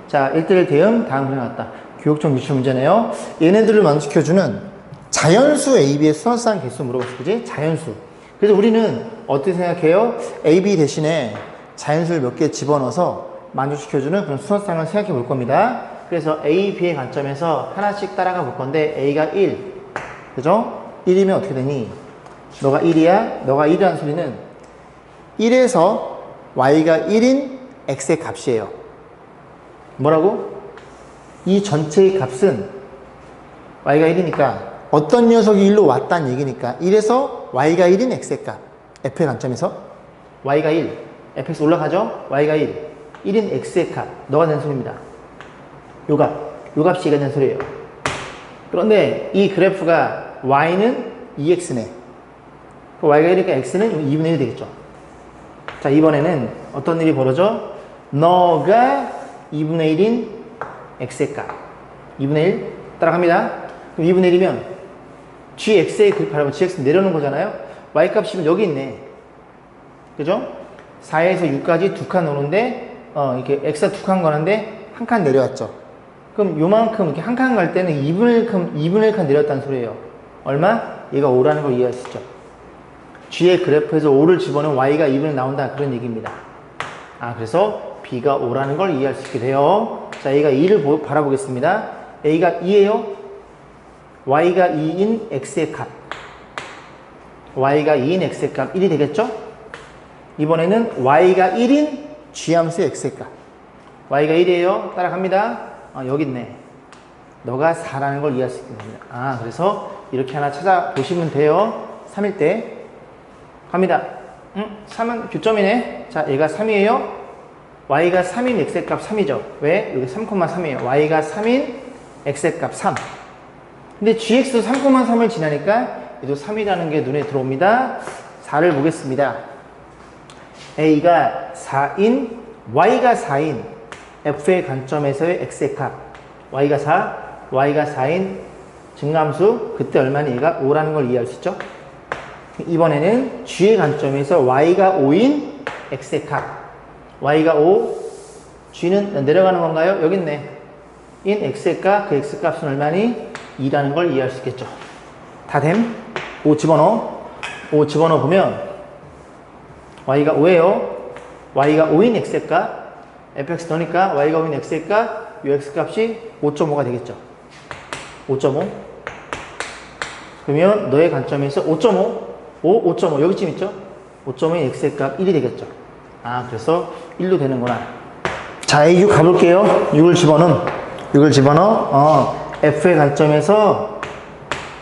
자, 1대1 대응 다음 그림 같다. 교육청 기출 문제네요. 얘네들을 만족시켜주는 자연수 AB의 수학상 개수 물어봤어. 그지? 자연수. 그래서 우리는 어떻게 생각해요? AB 대신에 자연수를 몇 개 집어넣어서 만족시켜주는 그런 수학상을 생각해 볼 겁니다. 그래서 A, B의 관점에서 하나씩 따라가 볼 건데 A가 1. 그죠? 1이면 어떻게 되니? 너가 1이야? 너가 1이라는 소리는 1에서 Y가 1인 X의 값이에요. 뭐라고? 이 전체의 값은 Y가 1이니까 어떤 녀석이 1로 왔다는 얘기니까 1에서 Y가 1인 X의 값. F의 관점에서 Y가 1. fx 올라가죠? Y가 1. 1인 X의 값. 너가 낸 소리입니다. 요 값. 요 값이 얘가 낸 소리예요. 그런데 이 그래프가 Y는 2X네. Y가 1이니까 X는 2분의 1이 되겠죠. 자, 이번에는 어떤 일이 벌어져? 너가 2분의 1인 X의 값. 2분의 1 따라갑니다. 그럼 2분의 1이면 GX의 그래프 바라보면 GX 내려오는 거잖아요. Y 값이면 여기 있네. 그죠? 4에서 6까지 두 칸 오는데, 이렇게 X가 두 칸 가는데, 한 칸 내려왔죠. 그럼 요만큼, 이렇게 한 칸 갈 때는 2분의 1칸 내렸다는 소리예요. 얼마? 얘가 5라는 걸 이해할 수 있죠. G의 그래프에서 5를 집어넣으면 Y가 2분의 나온다. 그런 얘기입니다. 그래서 B가 5라는 걸 이해할 수 있게 돼요. 자, A가 2를 바라보겠습니다. A가 2예요. Y가 2인 X의 값. Y가 2인 X의 값 1이 되겠죠? 이번에는 Y가 1인 G함수의 X의 값. Y가 1이에요. 따라갑니다. 여기 있네. 너가 4라는 걸 이해할 수 있게 됩니다. 그래서 이렇게 하나 찾아보시면 돼요. 3일 때. 갑니다. 3은 교점이네. 자, 얘가 3이에요. Y가 3인 X의 값 3이죠. 왜? 여기 3,3이에요. Y가 3인 X의 값 3. 근데 GX도 3,3을 지나니까 얘도 3이라는 게 눈에 들어옵니다. 4를 보겠습니다. A가 4인, Y가 4인 F의 관점에서의 X의 값. Y가 4, Y가 4인 증가함수. 그때 얼마니? 얘가 5라는 걸 이해할 수 있죠? 이번에는 G의 관점에서 Y가 5인 X의 값. Y가 5, G는 내려가는 건가요? 여기 있네. 인 X의 값, 그 X 값은 얼마니? 2라는 걸 이해할 수 있겠죠. 다 됨? 5 집어넣어. 5 집어넣어 보면 Y가 5예요. Y가 5인 X의 값. fx 넣으니까 Y가 5인 X의 값, 요 X 값이 5.5가 되겠죠. 5.5. 그러면 너의 관점에서 5.5, 5, 5.5 여기쯤 있죠? 5.5인 X의 값 1이 되겠죠. 그래서 1로 되는구나. 자, A6 가볼게요. 6을 집어넣어. F의 관점에서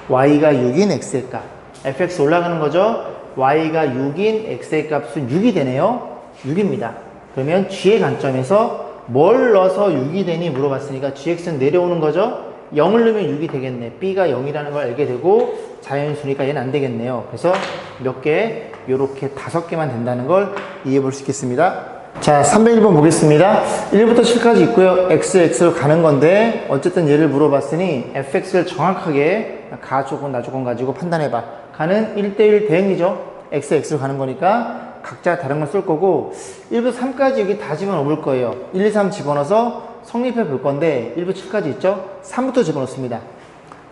Y가 6인 X의 값. fx 올라가는 거죠. Y가 6인 X의 값은 6이 되네요. 6입니다. 그러면 G의 관점에서 뭘 넣어서 6이 되니 물어봤으니까 GX는 내려오는 거죠. 0을 넣으면 6이 되겠네. B가 0이라는 걸 알게 되고 자연수니까 얘는 안 되겠네요. 그래서 몇 개? 요렇게 5개만 된다는 걸 이해해 볼 수 있겠습니다. 자, 301번 보겠습니다. 1부터 7까지 있고요. X로 가는 건데 어쨌든 얘를 물어봤으니 fx를 정확하게 가 조건, 나 조건 가지고 판단해봐. 가는 1대1 대응이죠. X로 가는 거니까 각자 다른 걸 쓸 거고 1부터 3까지 여기 다 집어넣어 볼 거예요. 1, 2, 3 집어넣어서 성립해 볼 건데 1부터 7까지 있죠? 3부터 집어넣습니다.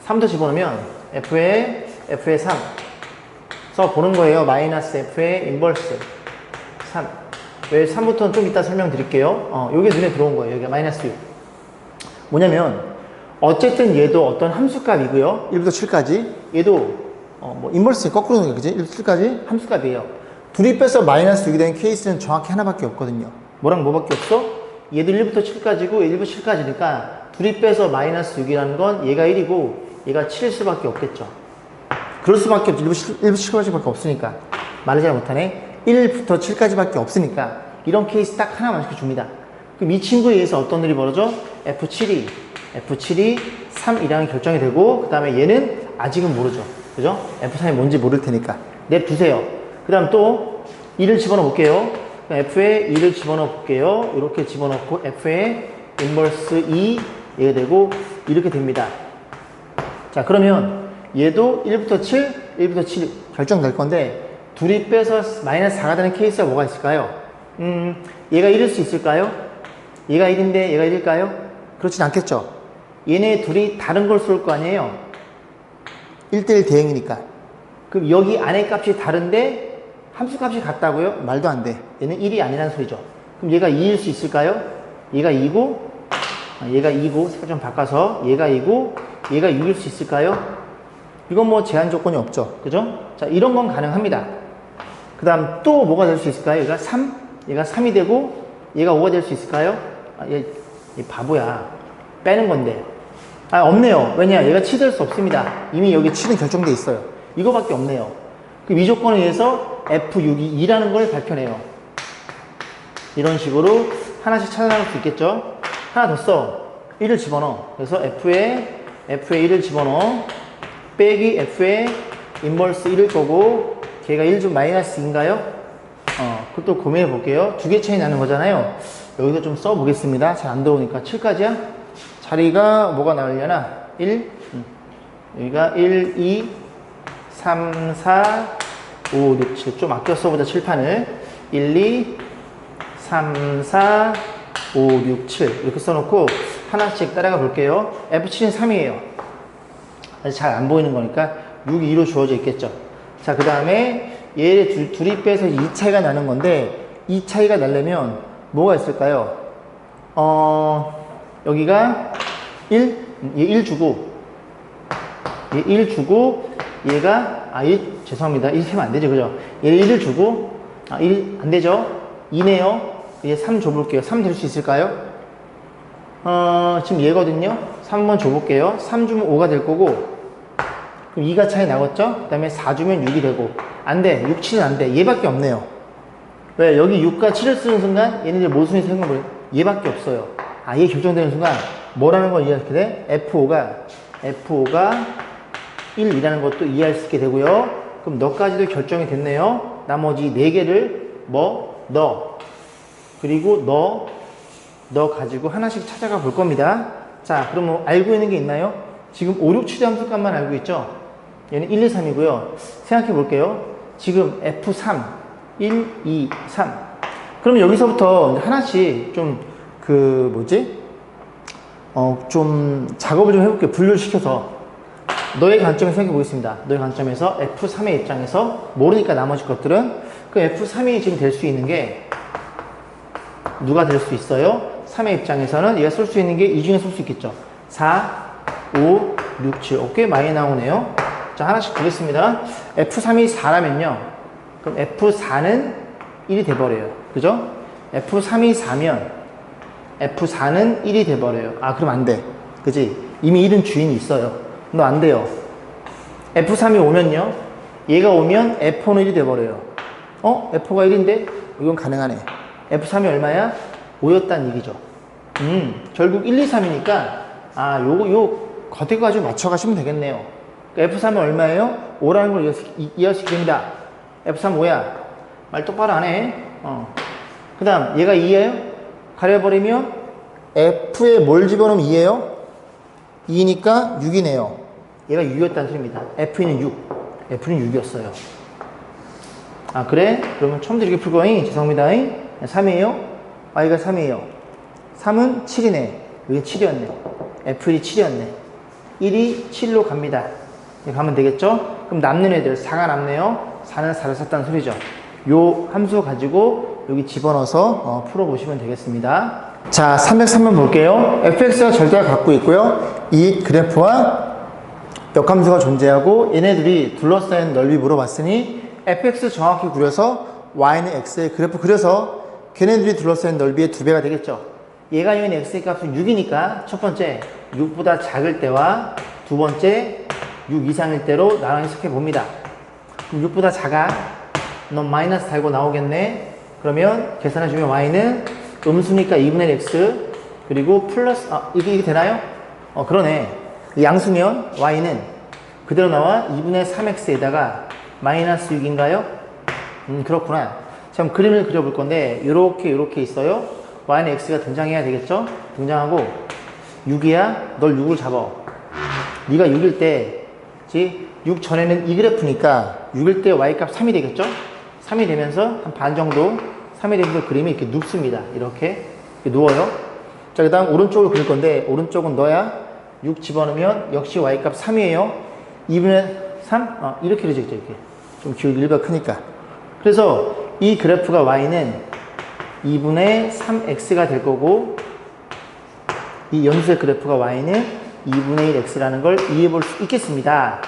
3부터 집어넣으면 F의 3 써 보는 거예요. 마이너스 F의 인버스 3. 왜 3부터는 좀 이따 설명드릴게요. 요게 눈에 들어온 거예요. 여기가 마이너스 6. 뭐냐면 어쨌든 얘도 어떤 함수값이고요. 1부터 7까지 얘도 인버스 거꾸로 놓은 거 그지? 1부터 7까지 함수값이에요. 둘이 빼서 마이너스 6이 된 케이스는 정확히 하나밖에 없거든요. 뭐랑 뭐밖에 없어? 얘도 1부터 7까지고 1부터 7까지니까 둘이 빼서 마이너스 6이라는 건 얘가 1이고 얘가 7일 수밖에 없겠죠. 그럴 수밖에 없죠. 1부터 7까지밖에 없으니까. 말을 잘 못하네. 1부터 7까지밖에 없으니까 이런 케이스 딱 하나만 시켜줍니다. 그럼 이 친구에 의해서 어떤 일이 벌어져? F7이 3이라는 결정이 되고 그 다음에 얘는 아직은 모르죠. 그죠? F3이 뭔지 모를 테니까 냅두세요. 그 다음 또 2를 집어넣어 볼게요. F에 2를 집어넣어 볼게요. 이렇게 집어넣고 F에 인버스 2 얘가 되고 이렇게 됩니다. 자, 그러면 얘도 1부터 7 결정될 건데 둘이 빼서 마이너스 4가 되는 케이스가 뭐가 있을까요? 얘가 1일 수 있을까요? 얘가 1인데 얘가 1일까요? 그렇진 않겠죠. 얘네 둘이 다른 걸 쏠 거 아니에요? 1대1 대응이니까. 그럼 여기 안에 값이 다른데 함수 값이 같다고요? 말도 안 돼. 얘는 1이 아니라는 소리죠. 그럼 얘가 2일 수 있을까요? 얘가 2고 얘가 2고 색깔 좀 바꿔서 얘가 2고 얘가 6일 수 있을까요? 이건 뭐 제한 조건이 없죠. 그죠? 자, 이런 건 가능합니다. 그 다음 또 뭐가 될 수 있을까요? 얘가 3? 얘가 3이 되고 얘가 5가 될 수 있을까요? 얘 바보야. 빼는 건데. 없네요. 왜냐? 얘가 7 될 수 없습니다. 이미 여기 7은 결정돼 있어요. 이거밖에 없네요. 그럼 이 조건에 의해서 F6이 2라는 걸 밝혀내요. 이런 식으로 하나씩 찾아나갈 수 있겠죠? 하나 더 써. 1을 집어넣어. 그래서 F에 1을 집어넣어. 빼기 F에 인버스 1일 거고 걔가 1좀 마이너스 2인가요? 그것도 고민해 볼게요. 두 개 차이 나는 거잖아요. 여기서 좀 써 보겠습니다. 잘 안 들어오니까 7까지야? 자리가 뭐가 나오려나? 1, 여기가 1, 2, 3, 4, 5, 6, 7. 좀 아껴 써보자, 칠판을. 1, 2, 3, 4, 5, 6, 7. 이렇게 써놓고 하나씩 따라가 볼게요. F7은 3이에요. 아직 잘 안 보이는 거니까 6, 2로 주어져 있겠죠. 자, 그 다음에 얘를 둘이 빼서 이 차이가 나는 건데, 이 차이가 나려면 뭐가 있을까요? 여기가 1, 얘 1 주고, 얘 1 주고, 얘가, 1, 죄송합니다. 1 세면 안 되죠. 그죠? 얘를 1을 주고, 1, 안 되죠? 2네요. 이제 3 줘볼게요. 3 될 수 있을까요? 지금 얘거든요. 3번 줘볼게요. 3 주면 5가 될 거고, 그럼 2가 차이 나겠죠? 그 다음에 4 주면 6이 되고, 안 돼. 6, 7은 안 돼. 얘밖에 없네요. 왜? 여기 6과 7을 쓰는 순간, 얘네들 모순이 생각을, 얘밖에 없어요. 얘 결정되는 순간, 뭐라는 걸 이해할 수 있게 돼? F5가 1이라는 것도 이해할 수 있게 되고요. 그럼 너까지도 결정이 됐네요. 나머지 4개를 너 그리고 너 가지고 하나씩 찾아가 볼 겁니다. 자, 그럼 알고 있는 게 있나요? 지금 5, 6, 7의 함수값만 알고 있죠? 얘는 1, 2, 3이고요. 생각해 볼게요. 지금 F3, 1, 2, 3. 그럼 여기서부터 하나씩 좀 좀 작업을 좀 해볼게요. 분류를 시켜서. 너의 관점에서 생각해 보겠습니다. 너의 관점에서 F3의 입장에서 모르니까 나머지 것들은 그 F3이 지금 될 수 있는 게 누가 될 수 있어요? 3의 입장에서는 얘가 쓸 수 있는 게 이 중에 쓸 수 있겠죠. 4, 5, 6, 7. 오케이, 많이 나오네요. 자, 하나씩 보겠습니다. F3이 4라면요. 그럼 F4는 1이 돼버려요. 그죠? F3이 4면 F4는 1이 돼버려요. 그럼 안 돼. 그지? 이미 1은 주인이 있어요. 너 안 돼요. F3이 오면요. 얘가 오면 F4는 1이 돼버려요. F4가 1인데? 이건 가능하네. F3이 얼마야? 5였다는 얘기죠. 결국 1, 2, 3이니까, 요 겉에 가지고 맞춰가시면 되겠네요. 그러니까 F3은 얼마예요? 5라는 걸 이해할 수 있게 됩니다. F3 5야. 말 똑바로 안 해. 그 다음, 얘가 2예요? 가려버리면 F에 뭘 집어넣으면 2예요? 2니까 6이네요. 얘가 6이었다는 소리입니다. F는 6. F는 6이었어요. 그래? 그러면 처음부터 이렇게 풀고, 죄송합니다. 3이에요? Y가 3이에요. 3은 7이네. 여기 7이었네. F1이 7이었네. 1이 7로 갑니다. 이렇게 가면 되겠죠? 그럼 남는 애들, 4가 남네요. 4는 4를 썼다는 소리죠. 요 함수 가지고 여기 집어넣어서 풀어보시면 되겠습니다. 자, 303번 볼게요. fx가 절대가 갖고 있고요. 이 그래프와 역함수가 존재하고 얘네들이 둘러싸인 넓이 물어봤으니 fx 정확히 그려서 y는 x의 그래프 그려서 걔네들이 둘러싸인 넓이의 2배가 되겠죠. 얘가 있는 x의 값은 6이니까 첫 번째 6보다 작을 때와 두 번째 6 이상일 때로 나눠 해석해 봅니다. 그럼 6보다 작아. 넌 마이너스 달고 나오겠네. 그러면 계산해주면 y는 음수니까 2분의 1 x 그리고 플러스 이게 되나요? 그러네. 양수면 y는 그대로 나와 2분의 3x에다가 마이너스 6인가요? 그렇구나. 자, 그럼 그림을 그려볼 건데 요렇게 있어요. y는 x가 등장해야 되겠죠? 등장하고 6이야. 널 6을 잡아. 네가 6일 때 6 전에는 이 그래프니까 6일 때 y값 3이 되겠죠? 3이 되면서 한 반 정도 3이 되면서 그림이 이렇게 눕습니다. 이렇게 누워요. 자, 그 다음 오른쪽으로 그릴 건데 오른쪽은 너야. 6 집어넣으면 역시 y값 3이에요. 2분의 3? 이렇게 그려지겠죠. 이렇게. 좀 길이가 크니까. 그래서 이 그래프가 y는 2분의 3x가 될 거고 이 연수의 그래프가 y는 2분의 1x라는 걸 이해해 볼 수 있겠습니다.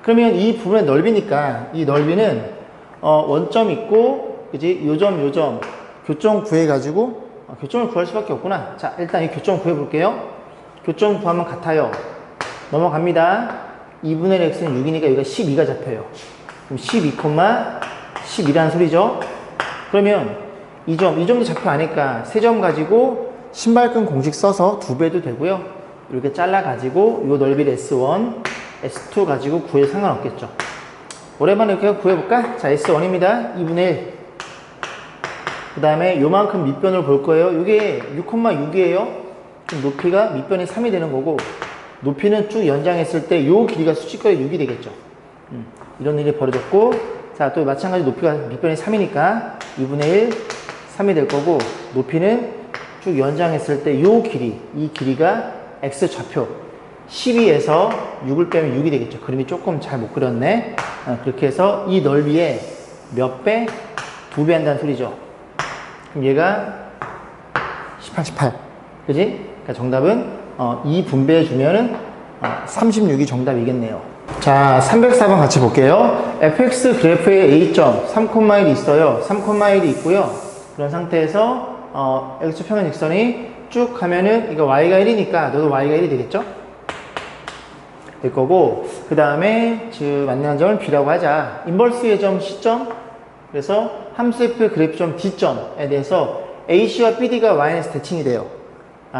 그러면 이 부분의 넓이니까 이 넓이는 원점 있고 그지? 요점 교점 구해가지고 교점을 구할 수밖에 없구나. 자, 일단 이 교점 구해볼게요. 교점 구하면 같아요. 넘어갑니다. 2분의 1 x는 6이니까 여기가 12가 잡혀요. 그럼 12,12라는 소리죠. 그러면 이 점도 잡혀 아니까 세 점 가지고 신발끈 공식 써서 2배도 되고요. 이렇게 잘라가지고 요 넓이를 S1, S2 가지고 구해도 상관없겠죠. 오랜만에 이렇게 구해볼까? 자, S1입니다. 2분의 1. 그 다음에 요만큼 밑변을 볼 거예요. 이게 6,6이에요. 높이가 밑변이 3이 되는 거고 높이는 쭉 연장했을 때 요 길이가 수직거리 6이 되겠죠. 이런 일이 벌어졌고 자, 또 마찬가지 높이가 밑변이 3이니까 2분의 1, 3이 될 거고 높이는 쭉 연장했을 때 요 길이, 이 길이가 X좌표 12에서 6을 빼면 6이 되겠죠. 그림이 조금 잘 못 그렸네. 그렇게 해서 이 넓이에 몇 배? 2배 한다는 소리죠. 그럼 얘가 18, 18. 그지? 그러니까 정답은 2 분배해 주면은 36이 정답이겠네요. 자, 304번 같이 볼게요. fx 그래프에 a점 3,1이 있어요. 3,1이 있고요. 그런 상태에서 x축평면 직선이 쭉 가면은 이거 y가 1이니까 너도 y가 1이 되겠죠? 될 거고, 그 다음에 만나는 점을 b라고 하자. 인버스의 점 c점. 그래서 함수 f의 그래프점 d점에 대해서 ac와 bd가 y에서 대칭이 돼요.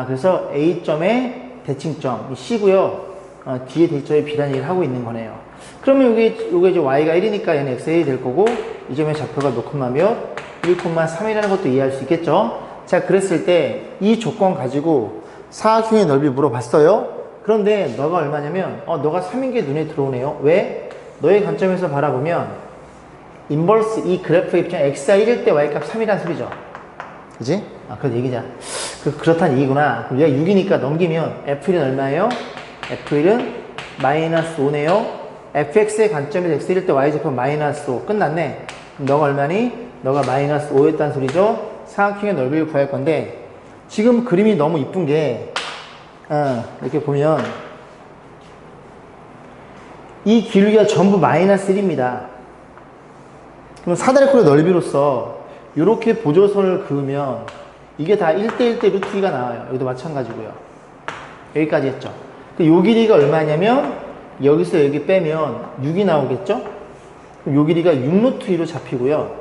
그래서 a점의 대칭점 이 c고요. 뒤에 대칭점의 b라는 얘기를 하고 있는 거네요. 그러면 요게 이제 y가 1이니까 얘는 x이 될 거고, 이 점의 좌표가 몇, 1,3이라는 것도 이해할 수 있겠죠? 자, 그랬을 때 이 조건 가지고 사각형의 넓이 물어봤어요. 그런데 너가 얼마냐면 너가 3인 게 눈에 들어오네요. 왜? 너의 관점에서 바라보면 인버스 이 그래프의 입장 x가 1일 때 y값 3이라는 소리죠. 그지? 그런 얘기자. 그렇다는 얘기구나. 그럼 얘가 6이니까 넘기면 f1은 얼마예요? f1은 마이너스 5네요. fx의 관점에서 x 1일 때 y좌표 마이너스 5. 끝났네. 그럼 너가 얼마니? 너가 마이너스 5였다는 소리죠. 사각형의 넓이를 구할 건데, 지금 그림이 너무 이쁜 게 이렇게 보면 이 길이가 전부 마이너스 1입니다. 그럼 사다리꼴의 넓이로서 이렇게 보조선을 그으면 이게 다 1대1대 루트 2가 나와요. 여기도 마찬가지고요. 여기까지 했죠. 요 길이가 얼마냐면 여기서 여기 빼면 6이 나오겠죠? 그럼 요 길이가 6루트 2로 잡히고요.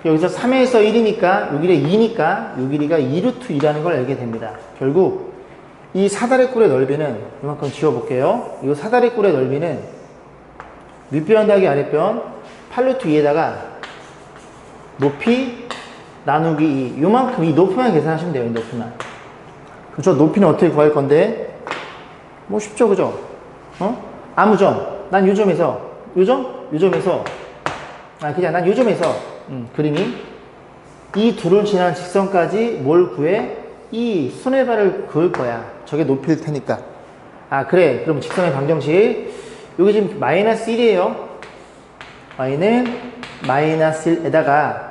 여기서 3에서 1이니까 요 길이가 2니까 요 길이가 2루트 2라는 걸 알게 됩니다. 결국 이 사다리꼴의 넓이는 이만큼 지워볼게요. 이 사다리꼴의 넓이는 윗변 더하기 아랫변 8루트 2에다가 높이 나누기 2. 요만큼 이 높이만 계산하시면 돼요. 이 높이만. 그죠? 높이는 어떻게 구할 건데? 뭐 쉽죠, 그죠? 아무 점. 난 요 점에서, 요 점? 요 점에서, 그냥 난 요 점에서, 그림이 이 둘을 지나는 직선까지 뭘 구해? 이 손해발을 그을 거야. 저게 높이일 테니까. 그래. 그럼 직선의 방정식. 여기 지금 마이너스 1이에요. y는 마이너스 1에다가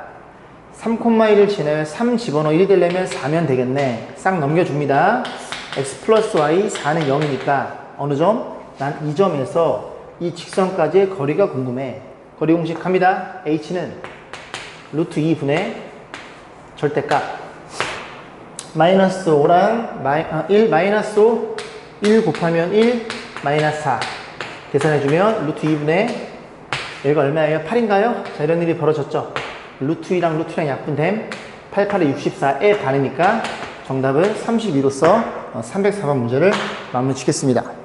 3,1을 지나면 3 집어넣어 1이 되려면 4면 되겠네. 싹 넘겨줍니다. x 플러스 y 4는 0이니까 어느 점? 난 이 점에서 이 직선까지의 거리가 궁금해. 거리 공식 합니다. h는 루트 2분의 절대값 마이너스 5랑 1 마이너스 5 1 곱하면 1 마이너스 4 계산해주면 루트 2분의 여기가 얼마예요? 8인가요? 자, 이런 일이 벌어졌죠. 루트 2랑 루트 2랑 약분됨 8, 8에 64에 반이니까 정답은 32로서 304번 문제를 마무리 짓겠습니다.